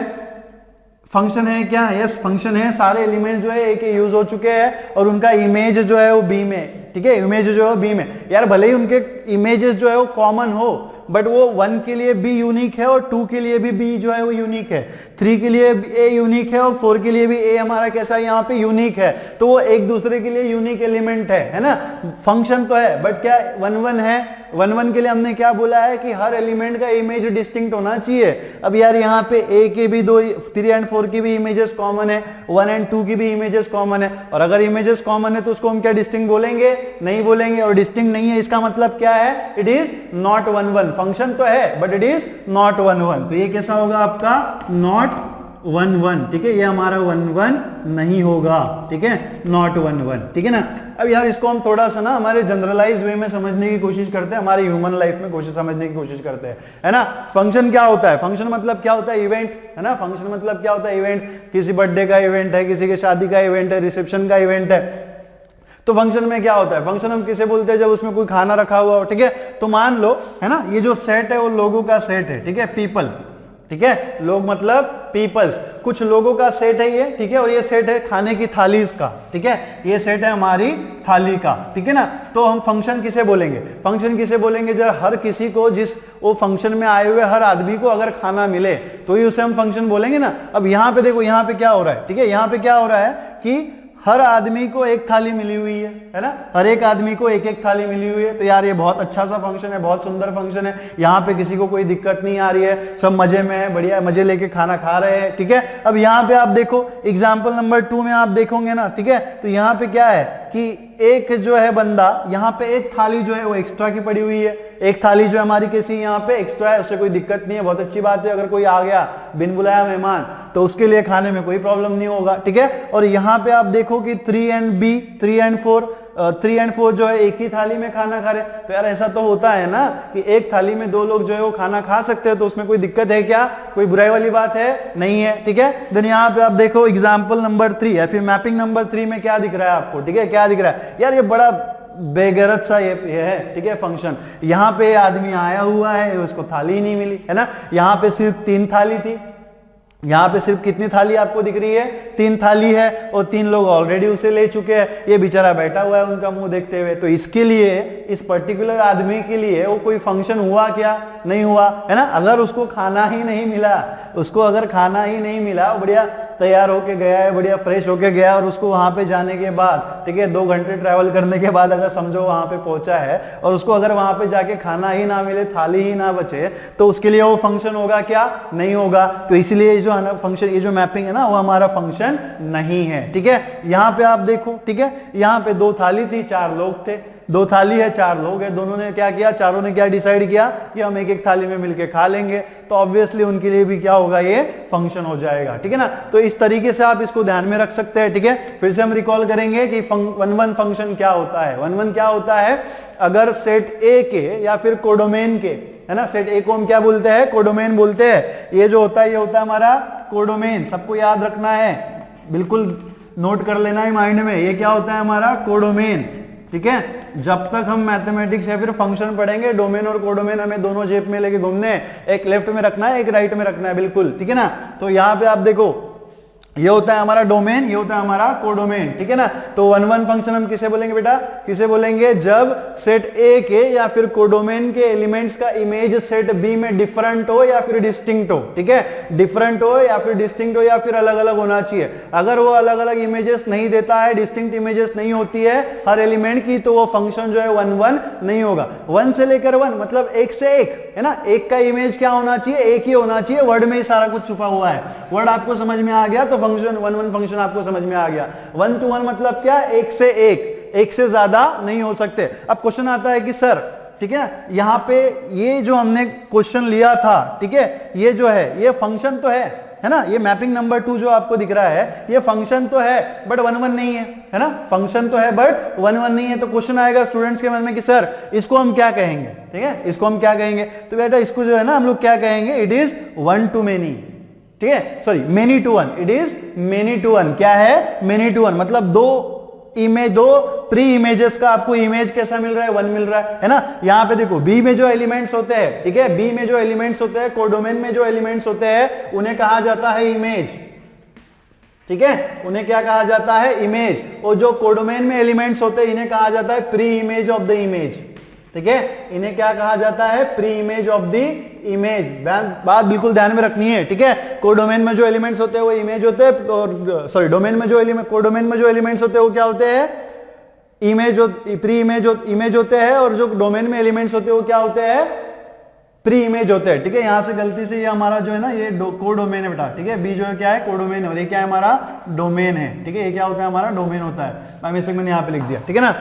फंक्शन है क्या, यस फंक्शन है, सारे एलिमेंट जो है ए के यूज हो चुके हैं और उनका इमेज जो है वो बी में, ठीक है, इमेज जो है बी में। यार भले ही उनके इमेजेस जो है वो कॉमन हो, बट वो 1 के लिए बी यूनिक है और 2 के लिए भी बी जो है वो यूनिक है, 3 के लिए ए यूनिक है और 4 के लिए भी ए हमारा कैसा है यहाँ पे यूनिक है, तो वो एक दूसरे के लिए यूनिक एलिमेंट है ना। फंक्शन तो है बट क्या 1 1 है, 1 1 के लिए हमने क्या बोला है कि हर एलिमेंट का इमेज डिस्टिंक्ट होना चाहिए। अब यार यहाँ पे ए के भी 2 3 एंड 4 की भी इमेजेस कॉमन है, 1 एंड 2 की भी इमेजेस कॉमन है, और अगर इमेजेस कॉमन है तो उसको हम क्या डिस्टिंक्ट बोलेंगे, नहीं बोलेंगे। और डिस्टिंक्ट नहीं है इसका मतलब क्या है, इट इज नॉट 1 1, फंक्शन तो है बट इट इज नॉट 1 1, तो ये कैसा होगा आपका नॉट 1 1, ठीक है, ये हमारा 1 1 नहीं होगा, ठीक है, नॉट 1 1, ठीक है ना। अब यार इसको हम थोड़ा सा ना हमारे जनरलाइज वे में समझने की कोशिश करते हैं, हमारी ह्यूमन लाइफ में समझने की कोशिश करते हैं, है ना। फंक्शन क्या होता है, फंक्शन मतलब क्या होता है, इवेंट, है ना। फंक्शन मतलब क्या होता है, इवेंट, किसी बर्थडे का इवेंट है, किसी के शादी का इवेंट है, रिसेप्शन का इवेंट है, तो फंक्शन में क्या होता है, फंक्शन हम किसे बोलते हैं, जब उसमें कोई खाना रखा हुआ हो, ठीक है। तो मान लो, है ना, ये जो सेट है वो लोगों का सेट है, ठीक है, पीपल, ठीक है, लोग मतलब पीपल्स, कुछ लोगों का सेट है ये, ठीक है, और ये सेट है खाने की थाली का, ठीक है, ये सेट है हमारी थाली का, ठीक है ना। तो हम फंक्शन किसे बोलेंगे, फंक्शन किसे बोलेंगे, जब हर किसी को, जिस वो फंक्शन में आए हुए हर आदमी को अगर खाना मिले तो ही उसे हम फंक्शन बोलेंगे ना। अब यहाँ पे देखो, यहाँ पे क्या हो रहा है, ठीक है, यहाँ पे क्या हो रहा है कि हर आदमी को एक थाली मिली हुई है ना, हर एक आदमी को एक एक थाली मिली हुई है। तो यार ये बहुत अच्छा सा फंक्शन है, बहुत सुंदर फंक्शन है, यहाँ पे किसी को कोई दिक्कत नहीं आ रही है, सब मजे में है, बढ़िया मजे लेके खाना खा रहे हैं, ठीक है। अब यहाँ पे आप देखो एग्जाम्पल नंबर 2 में आप देखोगे ना, ठीक है, तो यहाँ पे क्या है कि एक जो है बंदा, यहाँ पे एक थाली जो है वो एक्स्ट्रा की पड़ी हुई है, एक थाली जो हमारी किसी यहाँ पे एक्स्ट्रा है, उससे कोई दिक्कत नहीं है, बहुत अच्छी बात है। अगर कोई आ गया बिन बुलाया मेहमान तो उसके लिए खाने में कोई प्रॉब्लम नहीं होगा, ठीक है। और यहाँ पे आप देखो कि 3 एंड 4 जो है एक ही थाली में खाना खा रहे। तो यार ऐसा तो होता है ना कि एक थाली में 2 लोग जो है वो खाना खा सकते हैं, तो उसमें कोई दिक्कत है क्या, कोई बुराई वाली बात है, नहीं है, ठीक है। देन यहाँ पे आप देखो एग्जाम्पल नंबर 3 या फिर मैपिंग नंबर 3 में क्या दिख रहा है आपको, ठीक है, क्या दिख रहा है, यार ये बड़ा बेगरत सा ये है, ठीक है, फंक्शन। यहाँ पे आदमी आया हुआ है, उसको थाली ही नहीं मिली, है ना। यहाँ पे सिर्फ 3 थाली थी, यहाँ पे सिर्फ कितनी थाली आपको दिख रही है, 3 थाली है, और 3 लोग ऑलरेडी उसे ले चुके हैं, ये बेचारा बैठा हुआ है उनका मुंह देखते हुए। तो इसके लिए, इस पर्टिकुलर आदमी के लिए वो कोई फंक्शन हुआ क्या, नहीं हुआ, है ना। अगर उसको खाना ही नहीं मिला, उसको अगर खाना ही नहीं मिला, बढ़िया तैयार होके गया है, बढ़िया फ्रेश होके गया, और उसको वहां पे जाने के बाद, ठीक है, 2 घंटे ट्रैवल करने के बाद अगर समझो वहां पे पहुंचा है और उसको अगर वहां पे जाके खाना ही ना मिले, थाली ही ना बचे, तो उसके लिए वो फंक्शन होगा क्या, नहीं होगा। तो इसलिए जो है ना फंक्शन, ये जो मैपिंग है ना, वो हमारा फंक्शन नहीं है, ठीक है। यहाँ पे आप देखो, ठीक है, यहाँ पे 2 थाली थी, 4 लोग थे, 2 थाली है, 4 लोग हैं, दोनों ने क्या किया, चारों ने क्या डिसाइड किया कि हम एक एक थाली में मिलके खा लेंगे, तो ऑब्वियसली उनके लिए भी क्या होगा, ये फंक्शन हो जाएगा, ठीक है ना। तो इस तरीके से आप इसको ध्यान में रख सकते हैं, ठीक है। फिर से हम रिकॉल करेंगे कि 1 1 फंक्शन क्या होता है। 1 1 क्या होता है, अगर सेट ए के या फिर कोडोमेन के, है ना, सेट ए को हम क्या बोलते हैं, कोडोमेन बोलते हैं। ये जो होता है, ये होता है हमारा कोडोमेन, सबको याद रखना है, बिल्कुल नोट कर लेना है माइंड में, ये क्या होता है हमारा कोडोमेन, ठीक है। जब तक हम मैथमेटिक्स या फिर फंक्शन पढ़ेंगे, डोमेन और कोडोमेन हमें दोनों जेब में लेके घूमने हैं, एक लेफ्ट में रखना है, एक राइट में रखना है, बिल्कुल, ठीक है ना। तो यहाँ पे आप देखो, ये होता है हमारा डोमेन, ये होता है हमारा कोडोमेन, ठीक है ना। तो वन वन फंक्शन हम किसे बोलेंगे बेटा, किसे बोलेंगे, जब सेट ए के या फिर कोडोमेन के एलिमेंट्स का इमेज सेट बी में डिफरेंट हो या फिर डिस्टिंक्ट हो, ठीक है। डिफरेंट हो या फिर डिस्टिंक्ट हो या फिर अलग अलग होना चाहिए। अगर वो अलग अलग इमेजेस नहीं देता है, डिस्टिंक्ट इमेजेस नहीं होती है हर एलिमेंट की, तो वो फंक्शन जो है वन वन नहीं होगा। वन से लेकर वन मतलब एक से एक, है ना। एक का इमेज क्या होना चाहिए, एक ही होना चाहिए। वर्ड में ही सारा कुछ छुपा हुआ है। वर्ड आपको समझ में आ गया तो फंक्शन वन वन फंक्शन आपको समझ में आ गया। वन टू वन मतलब क्या, एक से एक से ज्यादा नहीं हो सकते। अब क्वेश्चन आता है कि सर, ठीक है, यहां पे ये जो हमने क्वेश्चन लिया था, ठीक है, ये जो है ये फंक्शन तो है ना, ये मैपिंग नंबर 2 जो आपको दिख रहा है ये फंक्शन तो है बट वन वन नहीं है ना। फंक्शन तो है बट वन वन नहीं है। तो क्वेश्चन आएगा स्टूडेंट्स के मन में कि सर इसको हम क्या कहेंगे, ठीक है, इसको हम क्या कहेंगे। तो बेटा इसको जो है ना हम लोग क्या कहेंगे, it is one to many, ठीक है, sorry many to one, it is many to one. क्या है, मेनी टू वन, मतलब दो इमेज, दो प्री इमेजेस का आपको इमेज कैसा मिल रहा है, वन मिल रहा है ना। यहां पे देखो बी में जो एलिमेंट्स होते हैं, ठीक है, बी में जो एलिमेंट्स होते हैं, कोडोमेन में जो एलिमेंट्स होते हैं, उन्हें कहा जाता है इमेज, ठीक है, उन्हें क्या कहा जाता है, इमेज। और जो कोडोमेन में एलिमेंट्स होते हैं इन्हें कहा जाता है pre image of the image, ठीक है, इन्हें क्या कहा जाता है, pre image of the image. बात बिल्कुल ध्यान में रखनी है, ठीक है। कोडोमेन में जो एलिमेंट्स होते हैं वो इमेज होते हैं, और सॉरी डोमेन में जो एलिमेंट, कोडोमेन में जो एलिमेंट्स होते हैं वो क्या होते हैं, इमेज, प्री इमेज होते हैं। और जो डोमेन में एलिमेंट्स होते हैं वो क्या होते हैं, प्री इमेज होते हैं, ठीक है। यहां से गलती से ये हमारा जो है ना ये कोडोमेन है बेटा, ठीक है, बी जो है क्या है, कोडोमेन है, और ये क्या है हमारा डोमेन है, ठीक है। ये क्या होता है हमारा डोमेन होता है, बाय मिस्टेक मैंने यहां पे लिख दिया, ठीक है ना।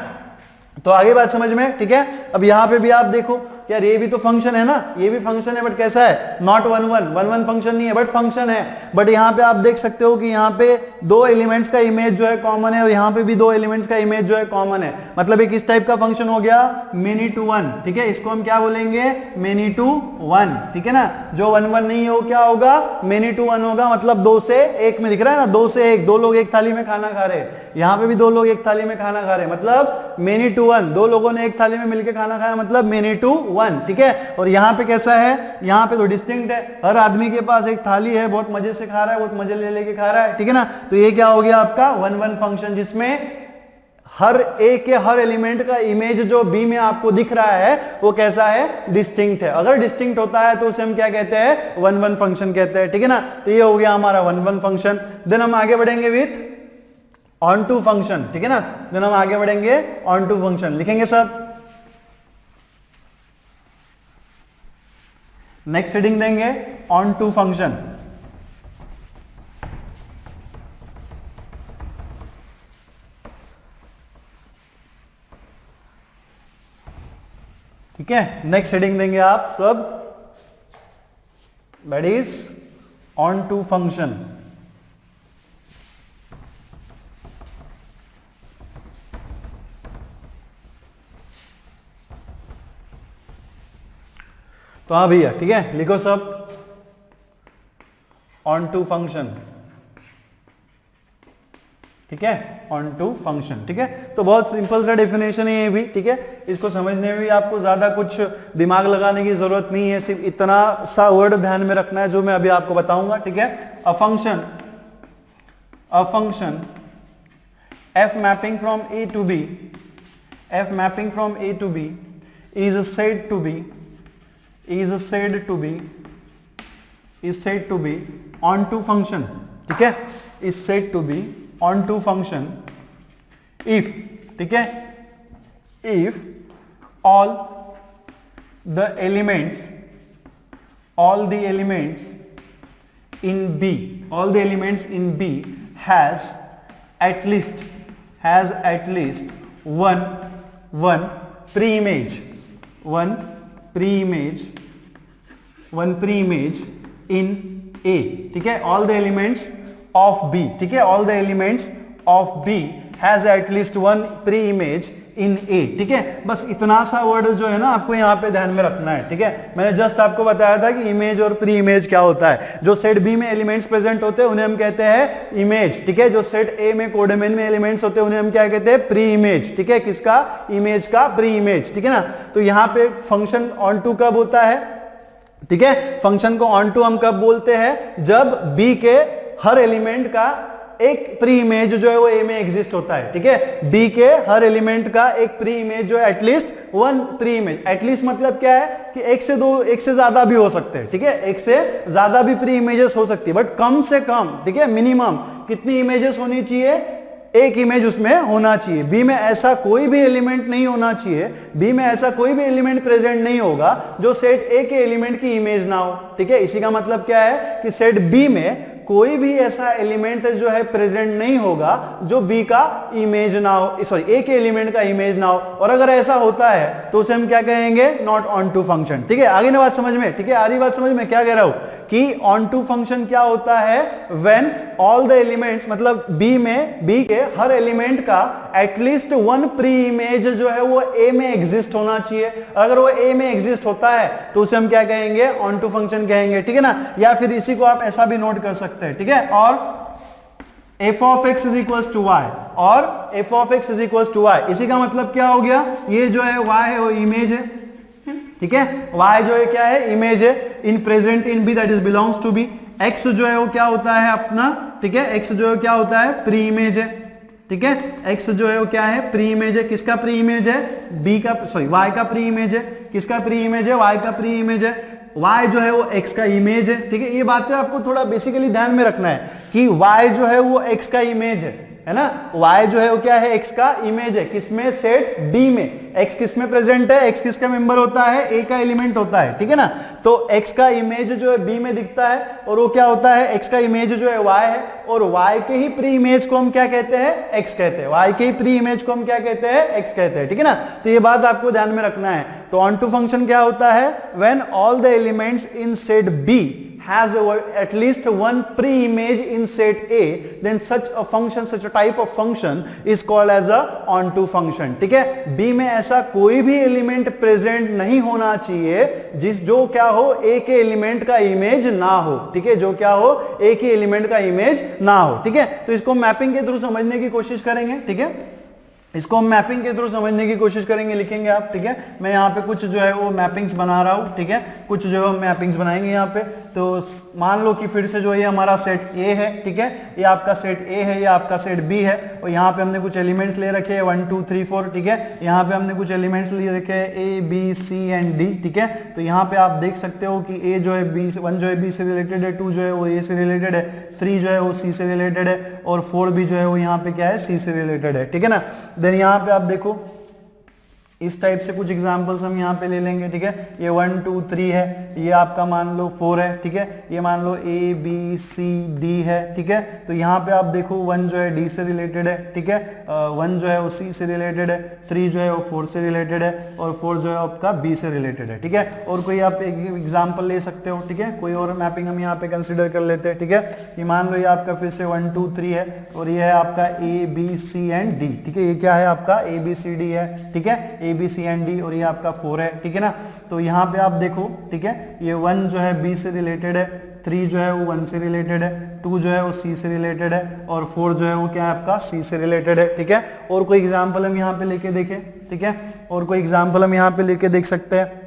तो आगे बात समझ में, ठीक है। अब यहां पे भी आप देखो यार ये भी तो फंक्शन है ना, ये भी फंक्शन है बट कैसा है, not one one, one one function नहीं है बट फंक्शन है। बट यहाँ पे आप देख सकते हो कि यहाँ पे दो एलिमेंट्स का इमेज जो है कॉमन है, और यहाँ पे भी दो एलिमेंट्स का इमेज जो है कॉमन है। मतलब एक इस टाइप का फंक्शन हो गया मेनी टू वन, ठीक है, इसको हम क्या बोलेंगे, मेनी टू वन, ठीक है ना। जो वन वन नहीं हो क्या होगा, मेनी टू वन होगा। मतलब दो से एक में दिख रहा है ना, दो से एक, दो लोग एक थाली में खाना खा रहे हैं, यहाँ पे भी दो लोग एक थाली में खाना खा रहे हैं, मतलब मेनी टू वन, दो लोगों ने एक थाली में मिलकर खाना खाया, मतलब मेनी टू वन, ठीक है। और यहाँ पे कैसा है, यहाँ पे तो डिस्टिंक्ट है, हर आदमी के पास एक थाली है, बहुत मजे से खा रहा है, बहुत मजे ले लेके खा रहा है, ठीक है ना। तो ये क्या हो गया आपका वन वन फंक्शन, जिसमें हर एक के हर एलिमेंट का इमेज जो बी में आपको दिख रहा है वो कैसा है, डिस्टिंक्ट है। अगर डिस्टिंक्ट होता है तो उसे हम क्या कहते हैं, वन वन फंक्शन कहते हैं, ठीक है ना। तो ये हो गया हमारा वन वन फंक्शन। देन हम आगे बढ़ेंगे विथ ऑन टू फंक्शन, ठीक है ना। देन हम आगे बढ़ेंगे ऑन टू फंक्शन, लिखेंगे सब। नेक्स्ट हेडिंग देंगे ऑन टू फंक्शन, ठीक है। नेक्स्ट हेडिंग देंगे आप सब, that is onto function. तो हाँ भैया, ठीक है, लिखो सब ऑन टू फंक्शन, ठीक है, ऑन टू फंक्शन, ठीक है। तो बहुत सिंपल सा डेफिनेशन है ये भी, ठीक है। इसको समझने में भी आपको ज्यादा कुछ दिमाग लगाने की जरूरत नहीं है, सिर्फ इतना सा वर्ड ध्यान में रखना है जो मैं अभी आपको बताऊंगा, ठीक है। A function f mapping from a to b, f mapping from a to b is said to be onto function, ठीक है, is said to be onto function if, ठीक है, if all the elements in B has at least one pre-image in A, ठीक है। all the elements of B, ठीक है, all the elements of B has at least one pre-image इन ए, ठीक है। बस इतना सा वर्ड जो है ना आपको यहाँ पे ध्यान में रखना है, ठीक है। मैंने जस्ट आपको बताया था कि इमेज और प्री इमेज क्या होता है। जो सेट बी में एलिमेंट्स प्रेजेंट होते हैं उन्हें हम कहते हैं इमेज, ठीक है। जो सेट ए में कोडोमेन में एलिमेंट्स होते हैं उन्हें हम क्या कहते हैं, प्री इमेज, ठीक है। किसका, इमेज का, प्री इमेज, ठीक है ना। तो यहाँ पे फंक्शन ऑन टू कब होता है, ठीक है। फंक्शन को ऑन टू हम कब बोलते हैं, जब बी के हर एलिमेंट का एक प्री इमेज जो है वो ए में एग्जिस्ट होता है, ठीक है। बी के हर एलिमेंट का एक प्री इमेज जो है at least one pre image, at least मतलब क्या है कि एक से दो, एक से ज्यादा भी हो सकते हैं, ठीक है। एक से ज्यादा भी प्री इमेजेस हो सकती है, बट कम से कम, ठीक है, मिनिमम कितनी इमेजेस होनी चाहिए, एक इमेज उसमें होना चाहिए। बी में ऐसा कोई भी एलिमेंट नहीं होना चाहिए, बी में ऐसा कोई भी एलिमेंट प्रेजेंट नहीं होगा जो सेट ए के एलिमेंट की इमेज ना हो, ठीक है। इसी का मतलब क्या है कि सेट बी में कोई भी ऐसा एलिमेंट जो है प्रेजेंट नहीं होगा जो बी का इमेज ना हो, सॉरी ए के एलिमेंट का इमेज ना हो। और अगर ऐसा होता है तो उसे हम क्या कहेंगे, नॉट ऑन टू फंक्शन, ठीक है। आगे ना बात समझ में, ठीक है। आ रही बात समझ में, क्या कह रहा हूं कि ऑन टू फंक्शन क्या होता है, व्हेन ऑल द एलिमेंट्स, मतलब बी में, बी के हर एलिमेंट का एटलीस्ट वन प्री इमेज जो है वो ए में एग्जिस्ट होना चाहिए। अगर वो ए में एग्जिस्ट होता है तो उसे हम क्या कहेंगे, ऑन टू फंक्शन कहेंगे, ठीक है ना। या फिर इसी को आप ऐसा भी नोट कर सकते हैं, ठीक है। और f of x is equals to y, और f of x is equals to y, इसी का मतलब क्या हो गया, ये जो है y है वो इमेज है, ठीक है। y जो है क्या है, इमेज है in present in B, that is belongs to B. x जो है वो क्या होता है अपना, ठीक है, x जो है क्या होता है, प्री इमेज है, ठीक है। x जो है वो क्या है, प्री इमेज है। किसका प्री इमेज है, b का, सॉरी y का प्री इमेज है। किसका प्री इमेज है, y का प्री इमेज है। y जो है वो x का इमेज है, ठीक है। ये बातें आपको थोड़ा बेसिकली ध्यान में रखना है कि y जो है वो x का इमेज है ना। y जो है वो क्या है, x का इमेज है। किसमें, सेट b में। x किस में प्रेजेंट है, x किसका मेंबर होता है, a का एलिमेंट होता है, ठीक है ना। तो x का इमेज जो है b में दिखता है, और वो क्या होता है, x का इमेज जो है y है, और y के ही प्री इमेज को हम क्या कहते हैं, x कहते हैं। y के ही प्री इमेज को हम क्या कहते हैं, x कहते हैं, ठीक है ना। तो ये बात आपको ध्यान में रखना है। तो ऑन टू फंक्शन क्या होता है, when all the elements in set b has at least one pre-image in set A, then such a function, such a type of function is called as a onto function, ठीक है। B में ऐसा कोई भी element present नहीं होना चाहिए जो क्या हो, A के एलिमेंट का इमेज ना हो, ठीक है। जो क्या हो, A के एलिमेंट का इमेज ना हो, ठीक है। तो इसको मैपिंग के थ्रू समझने की कोशिश करेंगे, ठीक है। इसको हम मैपिंग के थ्रू समझने की कोशिश करेंगे, लिखेंगे आप, ठीक है। मैं यहाँ पे कुछ जो है वो मैपिंग्स बना रहा हूँ, ठीक है। कुछ जो है मैपिंग्स बनाएंगे यहाँ पे। तो मान लो कि फिर से जो ये हमारा सेट ए है, ठीक है, ये आपका सेट ए है, ये आपका सेट बी है, और यहाँ पे हमने कुछ एलिमेंट्स ले रखे हैं 1 2 3 4, ठीक है। यहाँ पे हमने कुछ एलिमेंट्स ले रखे हैं A B C and D, ठीक है। तो यहाँ पे आप देख सकते हो कि ए जो है बी, 1 जो है बी से रिलेटेड है, 2 जो है वो ए से रिलेटेड है, 3 जो है वो सी से रिलेटेड है, और 4 भी जो है वो यहाँ पे क्या है, सी से रिलेटेड है, ठीक है ना। देन यहाँ पे आप देखो इस टाइप से कुछ एग्जांपल्स हम यहाँ पे ले लेंगे, ठीक है। ये 1 2 3 है, ये आपका मान लो 4 है, ठीक है। ये मान लो ए बी सी डी है, ठीक है। तो यहाँ पे आप देखो 1 जो है डी से रिलेटेड है, ठीक है। 1 जो है वो सी से रिलेटेड है, 3 जो है वो 4 से रिलेटेड है, और 4 जो है आपका बी से रिलेटेड है, ठीक है। और कोई आप एक एग्जाम्पल ले सकते हो, ठीक है। कोई और मैपिंग हम यहाँ पे कंसिडर कर लेते हैं, ठीक है। ये मान लो ये आपका फिर से 1 2 3 है, और ये है आपका A B C and D, ठीक है। ये क्या है आपका ए बी सी डी है, ठीक है, A B C and D, और ये आपका 4 है, ठीक है ना। तो यहाँ पे आप देखो, ठीक है, ये 1 जो है बी से रिलेटेड है, 3 जो है वो 1 से रिलेटेड है, 2 जो है वो सी से रिलेटेड है, और 4 जो है वो क्या है आपका सी से रिलेटेड है, ठीक है। और कोई एग्जाम्पल हम यहाँ पे लेके देखें, ठीक है। और कोई एग्जाम्पल हम यहाँ पे लेके देख सकते हैं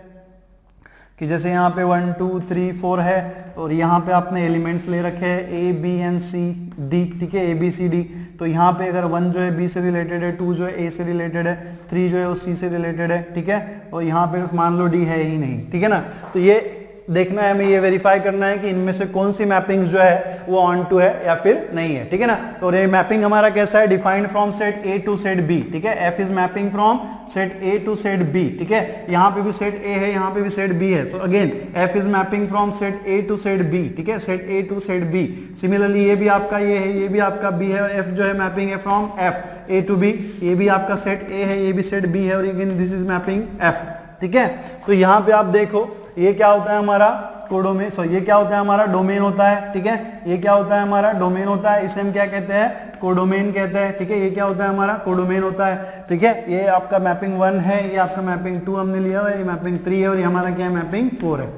कि जैसे यहाँ पे 1 2 3 4 है, और यहाँ पे आपने एलिमेंट्स ले रखे हैं A B and C D, ठीक है, ए बी सी डी। तो यहाँ पे अगर 1 जो है बी से रिलेटेड है, 2 जो है ए से रिलेटेड है, 3 जो है वो सी से रिलेटेड है, ठीक है। और यहाँ पे मान लो डी है ही नहीं, ठीक है ना। तो ये देखना है, हमें ये वेरीफाई करना है कि इनमें से कौन सी मैपिंग्स जो है वो ऑन टू है या फिर नहीं है, ठीक है ना। और ये मैपिंग हमारा कैसा है, defined from set A to set B, ठीक है। F is mapping from set A to set B, ठीक है। यहाँ पे भी सेट ए है, यहाँ पे भी सेट बी है, तो again f is mapping from set A to set B, ठीक है, set A to set B. Similarly ये भी आपका ये है, ये भी आपका बी है, और एफ जो है मैपिंग है from f A to B. ये भी आपका सेट ए है, ये भी सेट बी है, और again this is mapping F, ठीक है। तो यहाँ पे आप देखो ये क्या होता है हमारा कोडोमेन, सॉरी ये क्या होता है हमारा डोमेन होता है, ठीक है। ये क्या होता है हमारा डोमेन होता है, इसे हम क्या कहते हैं, कोडोमेन कहते हैं, ठीक है। ये क्या होता है हमारा कोडोमेन होता है, ठीक है। ये आपका मैपिंग 1 है, ये आपका मैपिंग 2 हमने लिया हुआ है, ये मैपिंग 3 है और ये हमारा क्या है मैपिंग 4 है,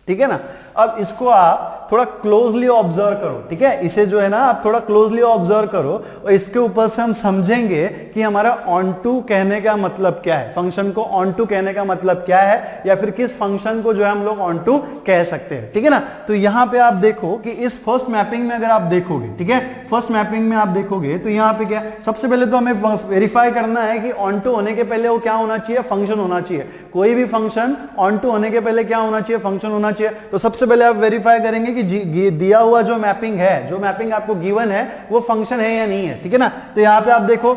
ठीक है ना। अब इसको आप थोड़ा क्लोजली ऑब्जर्व करो, ठीक है। इसे जो है ना आप थोड़ा क्लोजली ऑब्जर्व करो और इसके ऊपर से हम समझेंगे कि हमारा ऑन टू कहने का मतलब क्या है, फंक्शन को ऑन टू कहने का मतलब क्या है, या फिर किस फंक्शन को जो है हम लोग ऑन टू कह सकते हैं, ठीक है ना। तो यहां पे आप देखो कि इस फर्स्ट मैपिंग में अगर आप देखोगे, ठीक है, फर्स्ट मैपिंग में आप देखोगे तो यहां पे क्या, सबसे पहले तो हमें वेरीफाई करना है कि ऑन टू होने के पहले वो क्या होना चाहिए, फंक्शन होना चाहिए। कोई भी फंक्शन ऑन टू होने के पहले क्या होना चाहिए, फंक्शन होना चाहिए। तो सबसे पहले आप वेरीफाई करेंगे कि दिया हुआ जो मैपिंग है, जो मैपिंग आपको गिवन है वो फंक्शन है या नहीं है, ठीक है ना। तो यहां पे आप देखो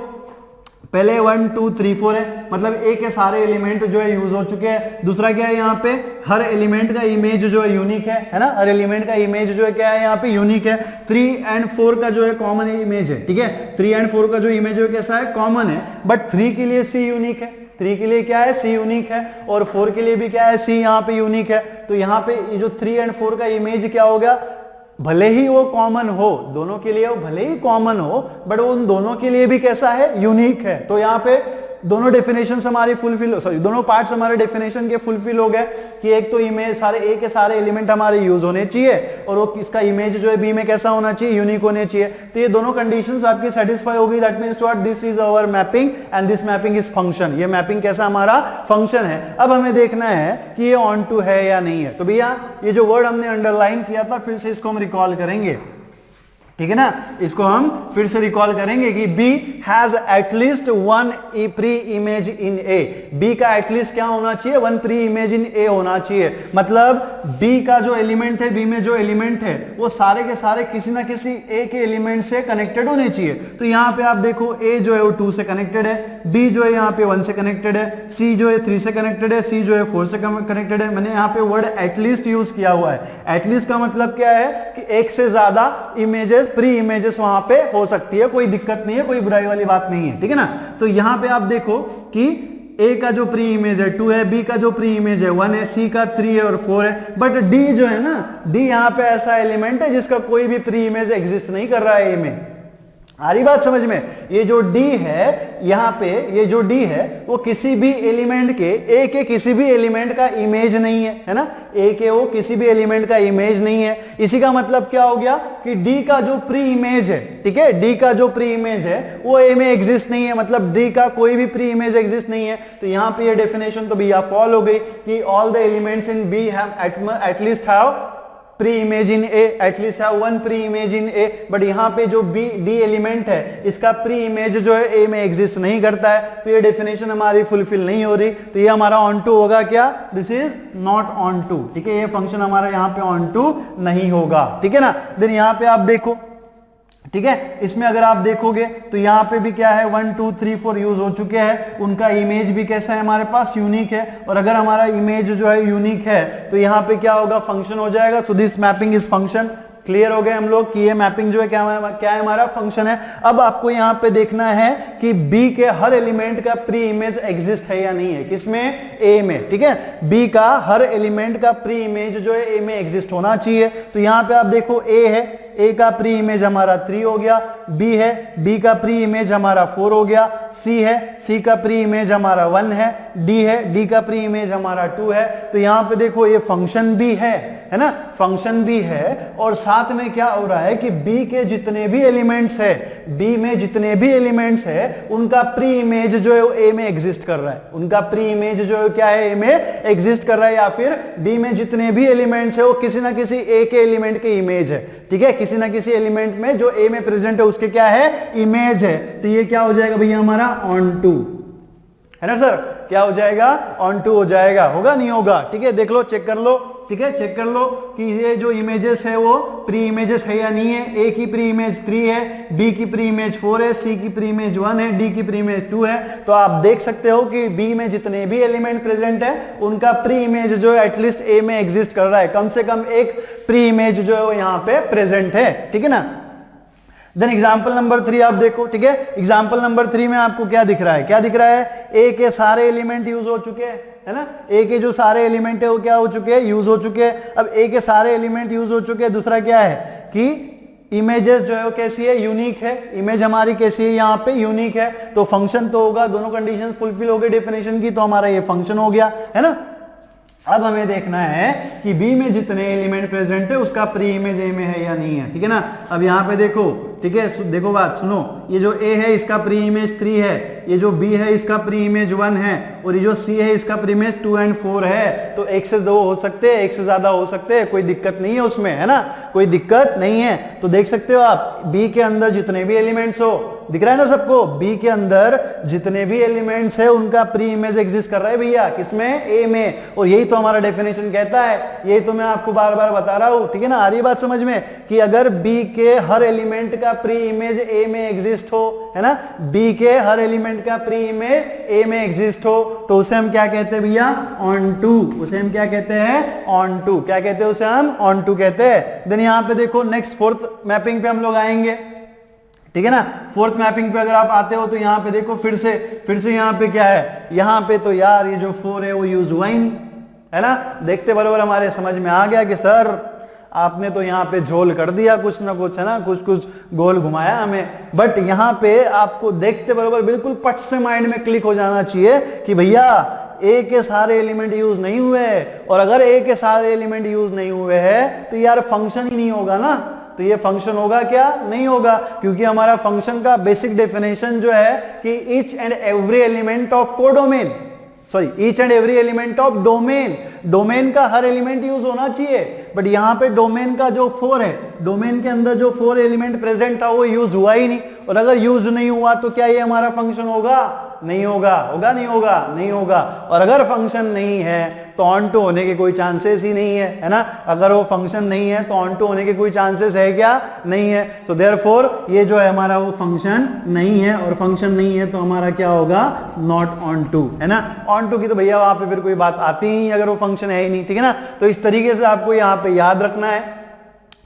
पहले 1 2 3 4 है, मतलब ए के सारे एलिमेंट जो है यूज हो चुके हैं। दूसरा क्या है, यहाँ पे हर एलिमेंट का इमेज जो है यूनिक है ना, हर एलिमेंट का इमेज जो है क्या है यहाँ पे यूनिक है। 3 and 4 का जो है कॉमन इमेज है, ठीक है। 3 and 4 का जो इमेज है कैसा है, कॉमन है। बट 3 के लिए सी यूनिक है, 3 के लिए क्या है सी यूनिक है, और 4 के लिए भी क्या है सी यहाँ पे यूनिक है। तो यहाँ पे ये जो 3 and 4 का इमेज क्या हो गया, भले ही वो कॉमन हो, दोनों के लिए वो भले ही कॉमन हो, बट वो उन दोनों के लिए भी कैसा है, यूनिक है। तो यहाँ पे दोनों डेफिनेशन हमारी फुलफिल, सॉरी दोनों पार्ट्स हमारे डेफिनेशन के फुलफिल हो गए कि एक तो इमेज सारे ए के सारे एलिमेंट हमारे यूज होने चाहिए और वो इसका इमेज जो है बी में कैसा होना चाहिए, यूनिक होने चाहिए। तो ये दोनों कंडीशंस आपकी सेटिस्फाई होगी। That means what, this is our mapping and this mapping is function. ये मैपिंग कैसा हमारा फंक्शन है। अब हमें देखना है कि ये ऑन टू है या नहीं है। तो भैया ये जो वर्ड हमने अंडरलाइन किया था, फिर से इसको हम रिकॉल करेंगे, ठीक है ना। इसको हम फिर से रिकॉल करेंगे कि B has at least 1 pre image in A। B का एटलीस्ट क्या होना चाहिए, 1 प्री इमेज इन A होना चाहिए। मतलब B का जो एलिमेंट है, B में जो एलिमेंट है वो सारे के सारे किसी ना किसी A के एलिमेंट से कनेक्टेड होने चाहिए। तो यहाँ पे आप देखो A जो है वो 2 से कनेक्टेड है, B जो है यहाँ पे 1 से कनेक्टेड है, C जो है 3 से कनेक्टेड है, C जो है 4 से कनेक्टेड है। मैंने यहाँ पे वर्ड एटलीस्ट यूज किया हुआ है। एटलीस्ट का मतलब क्या है कि एक से ज्यादा इमेजेस, प्री इमेजेस वहां पे हो सकती है, कोई दिक्कत नहीं है, कोई बुराई वाली बात नहीं है, ठीक है ना। तो यहां पे आप देखो कि A का जो प्री इमेज है 2 है, B का जो प्री इमेज है 1 है, C का 3 है और 4 है। बट D जो है ना, D यहां पे ऐसा एलिमेंट है जिसका कोई भी प्री इमेज एग्जिस्ट नहीं कर रहा है A में। आ रही बात समझ में। ये जो D है यहाँ पे, ये जो D है वो किसी भी एलिमेंट के, A के किसी भी एलिमेंट का इमेज नहीं है, है ना। A के वो किसी भी एलिमेंट का इमेज नहीं है। इसी का मतलब क्या हो गया कि D का जो प्री इमेज है, ठीक है, D का जो प्री इमेज है वो A में एग्जिस्ट नहीं है। मतलब D का कोई भी प्री इमेज एग्जिस्ट नहीं है। तो यहाँ पे ये डेफिनेशन तो भैया फॉल हो गई कि all the elements in B have at least have pre image in A, at least है 1 pre image in A. But यहाँ पे जो डी एलिमेंट है इसका प्री इमेज जो है ए में एग्जिस्ट नहीं करता है। तो ये डेफिनेशन हमारी फुलफिल नहीं हो रही। तो ये हमारा ऑन टू होगा क्या, this is not onto, ठीक है। ये फंक्शन हमारा यहाँ पे ऑन टू नहीं होगा, ठीक है ना। देन यहाँ पे आप देखो, ठीक है, इसमें अगर आप देखोगे तो यहाँ पे भी क्या है 1 2 3 4 यूज हो चुके हैं। उनका इमेज भी कैसा है हमारे पास, यूनिक है। और अगर हमारा इमेज जो है यूनिक है तो यहाँ पे क्या होगा, फंक्शन हो जाएगा। So this mapping is function. Clear हो गए हम लोग कि ये मैपिंग जो है क्या है हमारा फंक्शन है। अब आपको यहाँ पे देखना है कि B के हर एलिमेंट का प्री इमेज एग्जिस्ट है या नहीं है, किसमें, A में, ठीक है। B का हर एलिमेंट का प्री इमेज जो है A में एग्जिस्ट होना चाहिए। तो यहाँ पे आप देखो A है, A का प्री इमेज हमारा 3 हो गया, B है, B का प्री इमेज हमारा 4 हो गया, C है, C का प्री इमेज हमारा 1 है, D है, D का प्री इमेज हमारा 2 है। तो यहाँ पे देखो ये फंक्शन भी है ना, फंक्शन भी है। और साथ में क्या हो रहा है कि B के जितने भी एलिमेंट्स है, B में जितने भी एलिमेंट्स है उनका प्री इमेज जो है वो A में एग्जिस्ट कर रहा है। उनका प्री इमेज जो है क्या है, A में एग्जिस्ट कर रहा है। या फिर B में जितने भी एलिमेंट्स है वो किसी ना किसी A के एलिमेंट के इमेज है, ठीक है। किसी ना किसी एलिमेंट में जो A में प्रेजेंट है उसके क्या है, इमेज है। तो ये क्या हो जाएगा भैया हमारा ऑन टू, है ना सर। क्या हो जाएगा, ऑन टू हो जाएगा, होगा नहीं होगा, ठीक है। देख लो, चेक कर लो, ठीक है, चेक कर लो कि ये जो इमेजेस है वो प्री इमेजेस है या नहीं है। A की प्री इमेज 3 है, B की प्री इमेज 4 है, C की प्री इमेज 1 है, D की प्री इमेज 2 है। तो आप देख सकते हो कि B में जितने भी एलिमेंट प्रेजेंट है उनका प्री इमेज जो है एटलीस्ट A में एग्जिस्ट कर रहा है। कम से कम एक प्री इमेज जो है वो यहाँ पे प्रेजेंट है, ठीक है ना। देन एग्जाम्पल नंबर 3 आप देखो, ठीक है। एग्जाम्पल नंबर 3 में आपको क्या दिख रहा है, क्या दिख रहा है, A के सारे एलिमेंट यूज हो चुके हैं, है ना। A के जो सारे एलिमेंट है वो क्या हो चुके हैं, यूज हो चुके हैं। अब A के सारे एलिमेंट यूज हो चुके हैं। दूसरा क्या है कि इमेजेस जो है वो कैसी है, यूनिक है, इमेज हमारी कैसी है यहाँ पे, यूनिक है, तो फंक्शन तो होगा, दोनों कंडीशन फुलफिल हो गई डेफिनेशन की, तो हमारा ये फंक्शन हो गया, है ना। अब हमें देखना है कि बी में जितने एलिमेंट प्रेजेंट है उसका प्री इमेज ए में है या नहीं है, ठीक है ना। अब यहाँ पे देखो, ठीक है, देखो बात सुनो, ये जो ए है इसका प्री इमेज 3 है, ये जो बी है इसका प्री इमेज 1 है, और ये जो सी है इसका प्री इमेज 2 और 4 है, तो एक से दो हो सकते हैं, एक से ज्यादा हो सकते हैं, कोई दिक्कत नहीं है उसमें, है ना, कोई दिक्कत नहीं है। तो देख सकते हो आप बी के अंदर जितने भी एलिमेंट्स हो, दिख रहा है ना सबको, बी के अंदर जितने भी एलिमेंट्स है उनका प्री इमेज एग्जिस्ट कर रहा है भैया, किसमें, ए में, और यही तो हमारा डेफिनेशन कहता है, यही तो मैं आपको बार बार बता रहा हूं, ठीक है ना। आ रही बात समझ में कि अगर बी के हर एलिमेंट का प्री इमेज ए में एग्जिस्ट हो, है ना, बी के हर एलिमेंट का प्री इमेज ए में एग्जिस्ट हो, तो उसे हम क्या कहते हैं भैया, ऑन टू, उसे हम क्या कहते हैं, ऑन टू, क्या कहते हैं उसे हम, ऑन टू कहते हैं। देन यहां पे देखो नेक्स्ट फोर्थ मैपिंग पे हम लोग आएंगे, ठीक है ना। फोर्थ मैपिंग पे अगर आप आते हो तो यहाँ पे देखो फिर से यहाँ पे क्या है, यहाँ पे तो यार ये जो 4 है वो यूज हुआ ही नहीं, है ना। देखते बराबर हमारे समझ में आ गया कि सर आपने तो यहाँ पे झोल कर दिया कुछ ना कुछ, है ना, कुछ कुछ गोल घुमाया हमें, बट यहाँ पे आपको देखते बराबर बिल्कुल पट से माइंड में क्लिक हो जाना चाहिए कि भैया ए के सारे एलिमेंट यूज नहीं हुए, और अगर ए के सारे एलिमेंट यूज नहीं हुए हैं तो यार फंक्शन ही नहीं होगा ना। तो ये फंक्शन होगा क्या, नहीं होगा, क्योंकि हमारा फंक्शन का बेसिक डेफिनेशन जो है कि each and every element of codomain, sorry each and every element of domain, domain का हर एलिमेंट यूज होना चाहिए, बट यहां पे डोमेन का जो 4 है, डोमेन के अंदर जो 4 एलिमेंट प्रेजेंट था वो यूज हुआ ही नहीं, और अगर यूज नहीं हुआ तो क्या ये हमारा फंक्शन होगा, नहीं होगा, होगा नहीं होगा, नहीं होगा। और अगर फंक्शन नहीं है तो ऑन टू होने के कोई चांसेस ही नहीं है ना। अगर वो फंक्शन नहीं है तो ऑन टू होने के कोई चांसेस है क्या, नहीं है। तो देयरफॉर ये जो है हमारा वो फंक्शन नहीं है, और फंक्शन नहीं है तो हमारा क्या होगा, नॉट ऑन टू, है ना। ऑन टू की तो भैया वहां पे फिर कोई बात आती ही अगर वो फंक्शन है ही नहीं, ठीक है ना। तो इस तरीके से आपको यहाँ पे याद रखना है।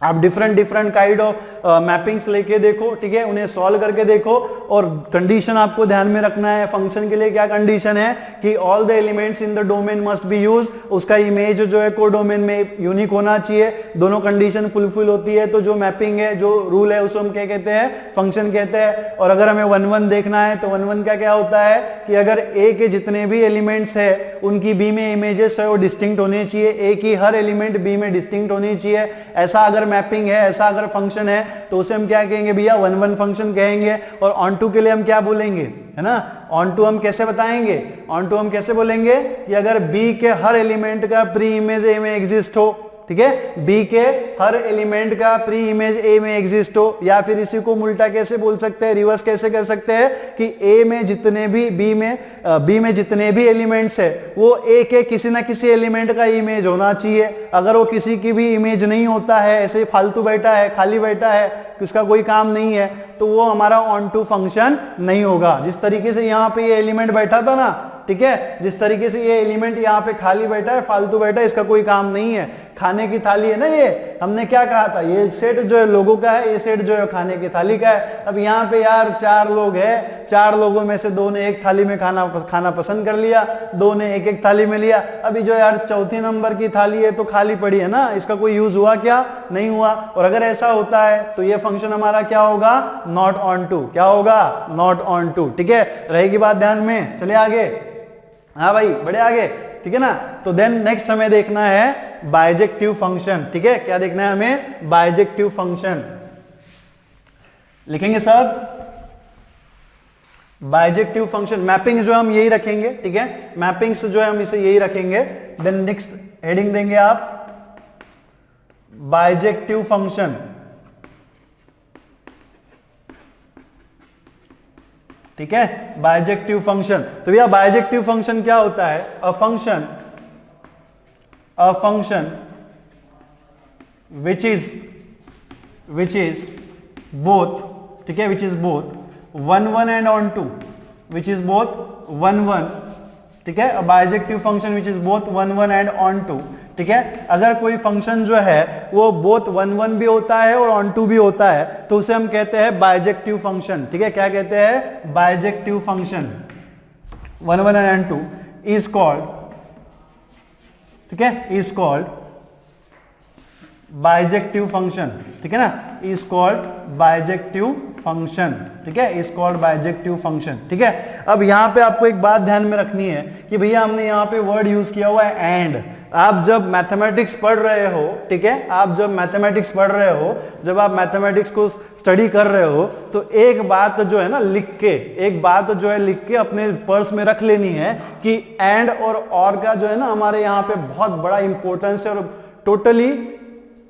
आप डिफरेंट काइंड ऑफ मैपिंग्स लेके देखो, ठीक है, उन्हें सॉल्व करके देखो, और कंडीशन आपको ध्यान में रखना है। फंक्शन के लिए क्या कंडीशन है कि all the elements in the domain must be use, उसका इमेज जो है कोडोमेन में यूनिक होना चाहिए, दोनों कंडीशन फुलफिल होती है तो जो मैपिंग है, जो रूल है, उसको हम क्या कहते हैं, फंक्शन कहते हैं। और अगर हमें 1-1 देखना है तो 1-1 का क्या होता है कि अगर ए के जितने भी एलिमेंट्स है उनकी बी में इमेजेस है वो डिस्टिंक्ट होने चाहिए, ए की हर एलिमेंट बी में डिस्टिंक्ट होनी चाहिए। ऐसा अगर मैपिंग है, ऐसा अगर फंक्शन है तो उसे हम क्या कहेंगे भैया, 1-1 फंक्शन कहेंगे। और ऑन टू के लिए हम क्या बोलेंगे, है ना, ऑन टू हम कैसे बताएंगे, ऑन टू हम कैसे बोलेंगे कि अगर बी के हर एलिमेंट का प्री इमेज ए में एग्जिस्ट हो, ठीक है, बी के हर एलिमेंट का प्री इमेज ए में एग्जिस्ट हो, या फिर इसी को उल्टा कैसे बोल सकते हैं, रिवर्स कैसे कर सकते हैं कि ए में जितने भी बी में जितने भी एलिमेंट्स है वो ए के किसी ना किसी एलिमेंट का इमेज होना चाहिए। अगर वो किसी की भी इमेज नहीं होता है, ऐसे फालतू बैठा है, खाली बैठा है, उसका कोई काम नहीं है, तो वो हमारा ऑन टू फंक्शन नहीं होगा। जिस तरीके से यहाँ पे ये एलिमेंट बैठा था ना, ठीक है, जिस तरीके से ये एलिमेंट यहाँ पे खाली बैठा है, फालतू बैठा है, इसका कोई काम नहीं है, खाने की थाली है ना ये, हमने क्या कहा था, ये सेट जो है लोगों का है, ये सेट जो है खाने की थाली का है। अब यहाँ पे यार 4 लोग हैं, 4 लोगों में से 2 ने एक थाली में खाना पसंद कर लिया, 2 ने एक थाली में लिया। अभी जो यार चौथी नंबर की थाली है तो खाली पड़ी है ना, इसका कोई यूज हुआ क्या, नहीं हुआ। और अगर ऐसा होता है तो ये फंक्शन हमारा क्या होगा, नॉट ऑन टू, क्या होगा, नॉट ऑन टू, ठीक है, रहेगी बात ध्यान में। चले आगे, हाँ भाई बढ़े आगे, ठीक है ना। तो देन नेक्स्ट हमें देखना है बाइजेक्टिव फंक्शन, ठीक है, क्या देखना है हमें, बाइजेक्टिव फंक्शन लिखेंगे सब, बाइजेक्टिव फंक्शन। मैपिंग जो हम यही रखेंगे, ठीक है, मैपिंग्स जो है हम इसे यही रखेंगे। देन नेक्स्ट हेडिंग देंगे आप बाइजेक्टिव फंक्शन, ठीक है, बाइजेक्टिव फंक्शन। तो भैया बाइजेक्टिव फंक्शन क्या होता है, a function which is both, ठीक है, which is both 1-1 and onto, which is both 1-1, ठीक है, a bijective function which is both 1-1 and onto, ठीक है। अगर कोई फंक्शन जो है वो बोथ 1-1 भी होता है और ऑन टू भी होता है तो उसे हम कहते हैं बाइजेक्टिव फंक्शन, ठीक है, क्या कहते हैं, bijective function. 1-1 and 2 is called, ठीक है, इज कॉल्ड बाइजेक्टिव फंक्शन, ठीक है ना, इज कॉल्ड बाइजेक्टिव फंक्शन, ठीक है, इज कॉल्ड बाइजेक्टिव फंक्शन, ठीक है। अब यहाँ पे आपको एक बात ध्यान में रखनी है कि भैया हमने यहाँ पे वर्ड यूज किया हुआ है एंड। आप जब मैथमेटिक्स पढ़ रहे हो, ठीक है, आप जब मैथमेटिक्स पढ़ रहे हो, जब आप मैथमेटिक्स को स्टडी कर रहे हो, तो एक बात जो है ना लिख के, एक बात जो है लिख के अपने पर्स में रख लेनी है कि एंड और का जो है ना हमारे यहाँ पे बहुत बड़ा इंपॉर्टेंस है और टोटली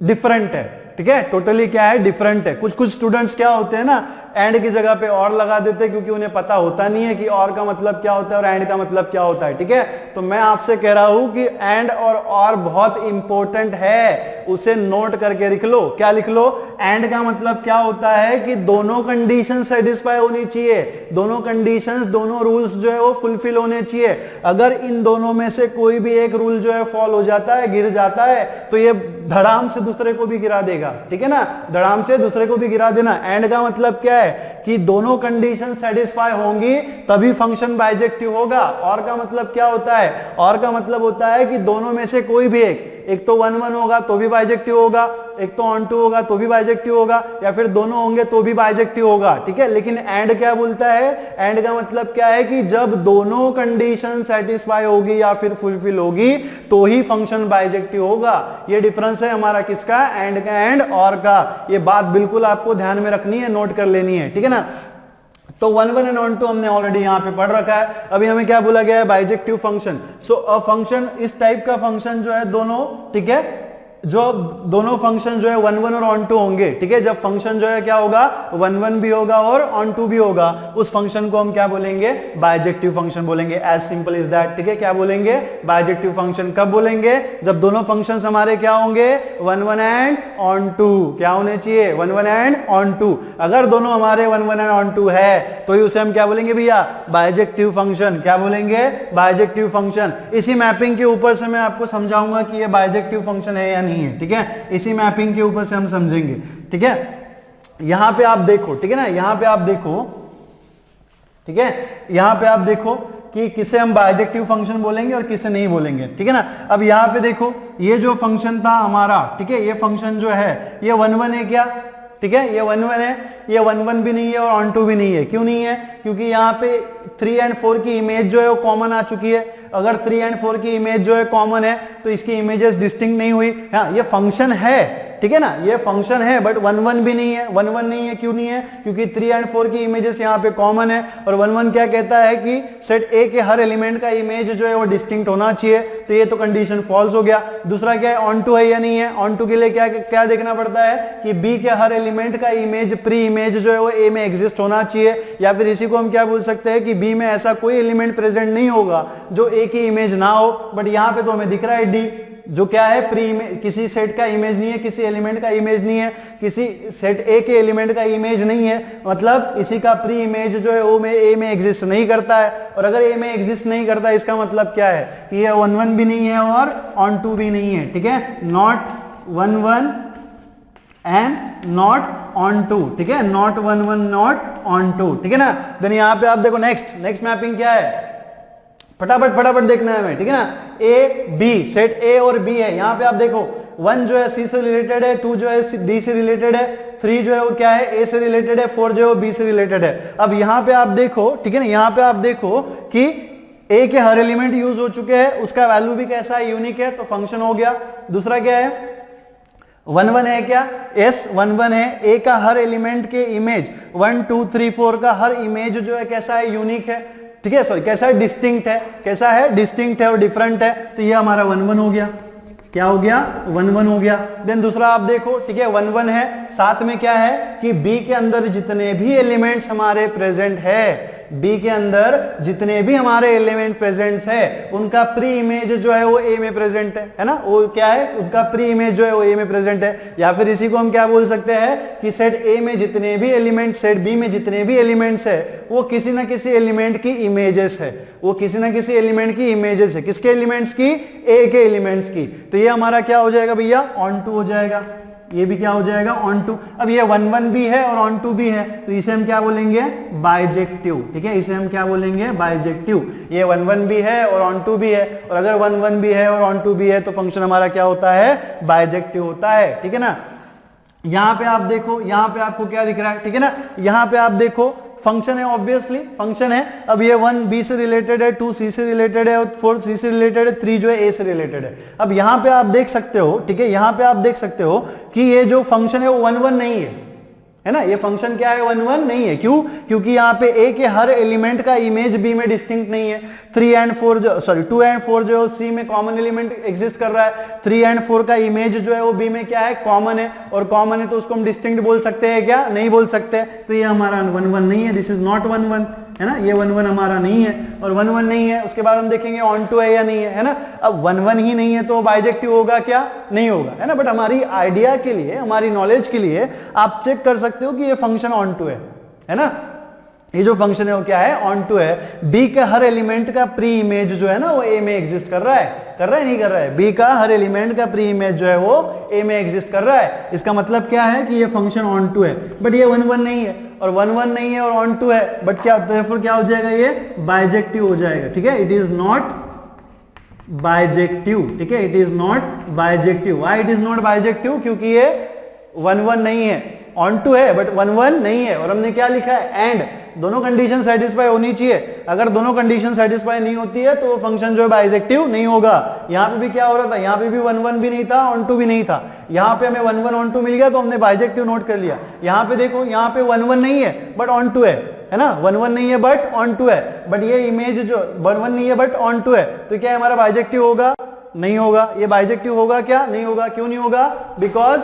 डिफरेंट है, ठीक है, टोटली क्या है, डिफरेंट है। कुछ स्टूडेंट्स क्या होते हैं ना, एंड की जगह पे और लगा देते हैं क्योंकि उन्हें पता होता नहीं है कि और का मतलब क्या होता है और एंड का मतलब क्या होता है, ठीक है। तो मैं आपसे कह रहा हूं कि एंड और बहुत इंपॉर्टेंट है, उसे नोट करके लिख लो। क्या लिख लो? एंड का मतलब क्या होता है कि दोनों कंडीशन सेटिस्फाई होनी चाहिए, दोनों कंडीशंस, दोनों रूल्स जो है वो फुलफिल होने चाहिए। अगर इन दोनों में से कोई भी एक रूल जो है फॉल हो जाता है, गिर जाता है, तो ये धड़ाम से दूसरे को भी गिरा देगा, ठीक है ना, धड़ाम से दूसरे को भी गिरा देना। एंड का मतलब क्या है कि दोनों कंडीशन सेटिस्फाई होंगी तभी फंक्शन बाइजेक्टिव होगा। और का मतलब क्या होता है? और का मतलब होता है कि दोनों में से कोई भी एक तो 1 1 होगा तो भी बाइजेक्टिव होगा, एक तो ऑन 2 होगा तो भी बाइजेक्टिव होगा, या फिर दोनों होंगे तो भी बाइजेक्टिव होगा, ठीक है। लेकिन एंड क्या बोलता है? एंड का मतलब क्या है कि जब दोनों कंडीशन सेटिस्फाई होगी या फिर फुलफिल होगी तो ही फंक्शन बाइजेक्टिव होगा। ये डिफरेंस है हमारा किसका? एंड का एंड और का। ये बात बिल्कुल आपको ध्यान में रखनी है, नोट कर लेनी है, ठीक है ना। तो 1 1 एंड ऑन 2 हमने ऑलरेडी यहां पे पढ़ रखा है। अभी हमें क्या बोला गया है? Bijective function. So a function, इस टाइप का फंक्शन जो है दोनों, ठीक है, जो दोनों फंक्शन जो है 1 1 और ऑन 2 होंगे, ठीक है। जब फंक्शन जो है क्या होगा? 1 1 भी होगा और ऑन 2 भी होगा, उस फंक्शन को हम क्या बोलेंगे? बाइजेक्टिव फंक्शन बोलेंगे। एज सिंपल इज दैट, ठीक है। क्या बोलेंगे? Bijective function. कब बोलेंगे? जब दोनों फंक्शंस हमारे क्या होंगे? 1 1 एंड ऑन 2। क्या होने चाहिए? 1 1 एंड ऑन 2। अगर दोनों हमारे 1 1 एंड ऑन 2 है तो उसे हम क्या बोलेंगे भैया? Bijective function. क्या बोलेंगे? Bijective function. इसी मैपिंग के ऊपर से मैं आपको समझाऊंगा कि ये बाइजेक्टिव फंक्शन है या नहीं है, ठीक है। इसी मैपिंग के ऊपर से हम समझेंगे, ठीक है। यहां पे आप देखो, ठीक है ना, यहां पे आप देखो, ठीक है, यहां पे आप देखो कि किसे हम बाइजेक्टिव फंक्शन बोलेंगे और किसे नहीं बोलेंगे, ठीक है ना। अब यहां पे देखो, ये जो फंक्शन था हमारा, ठीक है, ये फंक्शन जो है ये 1 1 है क्या? ठीक है, ये 1 1 है, ये 1 1 भी नहीं है और ऑन 2 भी नहीं है। क्यों नहीं है? क्योंकि यहाँ पे 3 एंड 4 की इमेज जो है वो कॉमन आ चुकी है। अगर 3 एंड 4 की इमेज जो है कॉमन है तो इसकी इमेजेस डिस्टिंक्ट नहीं हुई। हाँ, ये फंक्शन है, ठीक है ना, ये फंक्शन है, बट 1 1 भी नहीं है। 1 1 नहीं है, क्यों नहीं है? क्योंकि 3 एंड 4 की इमेजेस यहाँ पे कॉमन है। और 1 1 क्या कहता है कि सेट ए के हर एलिमेंट का इमेज जो है वो डिस्टिंक्ट होना चाहिए, तो ये तो कंडीशन फॉल्स हो गया। दूसरा क्या है? ऑन 2 है या नहीं है? ऑन 2 के लिए क्या क्या देखना पड़ता है कि बी के हर एलिमेंट का इमेज, प्री इमेज जो है वो ए में एग्जिस्ट होना चाहिए, या फिर इसी को हम क्या बोल सकते हैं कि बी में ऐसा कोई एलिमेंट प्रेजेंट नहीं होगा जो ए की इमेज ना हो। बट यहाँ पे तो हमें दिख रहा है डी, जो क्या है? प्री इमेज, किसी सेट का इमेज नहीं है, किसी एलिमेंट का इमेज नहीं है, किसी सेट ए के एलिमेंट का इमेज नहीं है, मतलब इसी का प्री इमेज जो है वो में ए में एग्जिस्ट नहीं करता है। और अगर ए में एग्जिस्ट नहीं करता है इसका मतलब क्या है कि ये 1 1 भी नहीं है और ऑन 2 भी नहीं है, ठीक है। नॉट 1 1 एंड नॉट ऑन 2, ठीक है, नॉट 1 1 नॉट ऑन 2, ठीक है ना। देन यहाँ पे आप देखो नेक्स्ट मैपिंग क्या है, फटाफट देखना है हमें, ठीक है ना। ए बी, सेट ए और बी है। यहां पे आप देखो 1 जो है सी से रिलेटेड है, 2 जो है डी से रिलेटेड है, 3 जो है वो क्या है? ए से रिलेटेड है, 4 जो है वो बी से रिलेटेड है। अब यहां पे आप देखो, ठीक है ना, यहां पे आप देखो कि ए के हर एलिमेंट यूज हो चुके हैं, उसका वैल्यू भी कैसा है? यूनिक है, तो फंक्शन हो गया। दूसरा क्या है? 1 1 है क्या? यस, 1 1 है। ए का हर एलिमेंट के इमेज 1 2 3 4 का हर इमेज जो है कैसा है? यूनिक है, ठीक है, सॉरी कैसा है? डिस्टिंक्ट है। कैसा है? डिस्टिंक्ट है और डिफरेंट है। तो ये हमारा 1 1 हो गया। क्या हो गया? 1 1 हो गया। देन दूसरा आप देखो, ठीक है, 1 1 है, साथ में क्या है कि बी के अंदर जितने भी एलिमेंट्स हमारे प्रेजेंट है, बी के अंदर जितने भी हमारे एलिमेंट प्रेजेंट्स है उनका प्री इमेज जो है वो ए में प्रेजेंट है ना। वो क्या है? उनका प्री इमेज जो है वो ए में प्रेजेंट है। या फिर इसी को हम क्या बोल सकते हैं कि सेट ए में जितने भी एलिमेंट, सेट बी में जितने भी एलिमेंट्स है वो किसी ना किसी एलिमेंट की इमेजेस है, वो किसी ना किसी एलिमेंट की इमेजेस है। किसके एलिमेंट्स की? ए के एलिमेंट्स की। तो ये हमारा क्या हो जाएगा भैया? ऑन 2 हो जाएगा। ये भी क्या हो जाएगा ऑन टू। अब ये 1 1 भी है और ऑन टू भी है, तो इसे हम क्या बोलेंगे बाइजेक्टिव। ठीक है, इसे हम क्या बोलेंगे बाइजेक्टिव। ये 1 1 भी है और ऑन टू भी है, और अगर 1 1 भी है और ऑन टू भी है तो फंक्शन हमारा क्या होता है बाइजेक्टिव होता है। ठीक है ना, यहां पे आप देखो, यहां पे आपको क्या दिख रहा है, ठीक है ना, यहां पे आप देखो फंक्शन है, ऑब्वियसली फंक्शन है। अब ये 1 बी से रिलेटेड है, 2 सी से रिलेटेड है और 4 सी से रिलेटेड है, 3 जो है ए से रिलेटेड है। अब यहां पे आप देख सकते हो, ठीक है, यहां पे आप देख सकते हो कि ये जो फंक्शन है वो 1 1 नहीं है ना, ये फंक्शन क्या है 1 1 नहीं है। क्यों? क्योंकि यहाँ पे ए के हर एलिमेंट का इमेज बी में डिस्टिंक्ट नहीं है। 2 एंड 4 जो सी में कॉमन एलिमेंट एग्जिस्ट कर रहा है, 3 एंड 4 का इमेज जो है वो बी में क्या है कॉमन है, और कॉमन है तो उसको हम डिस्टिंक्ट बोल सकते हैं क्या? नहीं बोल सकते। तो ये हमारा 1 1 नहीं है, दिस इज नॉट 1 1, है ना, ये 1 1 हमारा नहीं है, और 1 1 नहीं है। उसके बाद हम देखेंगे ऑन टू है या नहीं है ना। अब 1 1 ही नहीं है तो बाइजेक्टिव होगा क्या? नहीं होगा, है ना। बट हमारी आइडिया के लिए, हमारी नॉलेज के लिए आप चेक कर सकते हो कि ये फंक्शन ऑन टू है ना। ये जो फंक्शन है वो क्या है ऑन टू है। बी का हर एलिमेंट का प्री इमेज जो है ना वो ए में एग्जिस्ट कर रहा है नहीं कर रहा है? बी का हर एलिमेंट का प्री इमेज जो है वो ए में एग्जिस्ट कर रहा है। इसका मतलब क्या है कि ये फंक्शन ऑन टू है, बट ये 1 1 नहीं है, और 1 1 नहीं है और ऑन टू है, बट क्या तो क्या हो जाएगा? ये बाइजेक्टिव हो जाएगा। ठीक है, इट इज नॉट बाइजेक्टिव। ठीक है, it is not bijective. Why it is not bijective? क्योंकि ये 1 1 नहीं है, ऑन टू है बट 1 1 नहीं है। और हमने क्या लिखा है? एंड दोनों कंडीशन सेटिस्फाई होनी चाहिए। अगर दोनों कंडीशन सेटिस्फाई नहीं होती है तो वो फंक्शन जो है बाइजेक्टिव नहीं होगा। यहां पे भी क्या हो रहा था? यहां पे भी 1 1 भी नहीं था, ऑन टू भी नहीं था। यहां पे हमें 1 1 ऑन टू मिल गया तो हमने बाइजेक्टिव नोट कर लिया। यहां पे देखो, यहां पे 1 1 नहीं है बट ऑन टू है ना, 1 1 नहीं है बट ऑन टू है, बट ये इमेज जो 1 1 नहीं है बट ऑन टू है, तो क्या हमारा बाइजेक्टिव होगा? नहीं होगा। ये बाइजेक्टिव होगा क्या? नहीं होगा। क्यों नहीं होगा? बिकॉज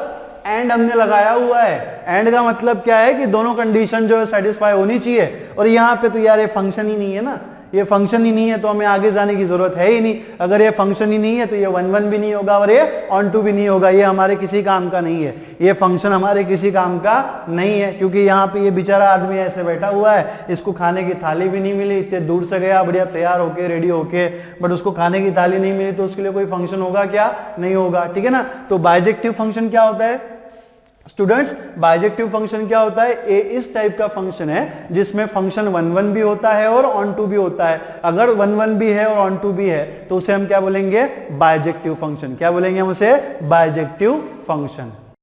एंड हमने लगाया हुआ है। एंड का मतलब क्या है कि दोनों कंडीशन जो है सेटिस्फाई होनी चाहिए, और यहाँ पे तो यार ये फंक्शन ही नहीं है ना, ये फंक्शन ही नहीं है तो हमें आगे जाने की जरूरत है ही नहीं। अगर ये फंक्शन ही नहीं है तो ये 1 1 भी नहीं होगा और ये ऑन टू भी नहीं होगा। ये हमारे किसी काम का नहीं है, ये फंक्शन हमारे किसी काम का नहीं है, क्योंकि यहाँ पे ये बेचारा आदमी ऐसे बैठा हुआ है, इसको खाने की थाली भी नहीं मिली, इतने दूर से गया बढ़िया तैयार होके रेडी होके, बट उसको खाने की थाली नहीं मिली, तो उसके लिए कोई फंक्शन होगा क्या? नहीं होगा। ठीक है ना। तो बाइजेक्टिव फंक्शन क्या होता है स्टूडेंट्स? बाइजेक्टिव फंक्शन क्या होता है? ए इस टाइप का फंक्शन है जिसमें फंक्शन 1 1 भी होता है और ऑन टू भी होता है। अगर 1 1 भी है और ऑन टू भी है तो उसे हम क्या बोलेंगे? Bijective function. क्या बोलेंगे हम उसे? Bijective function.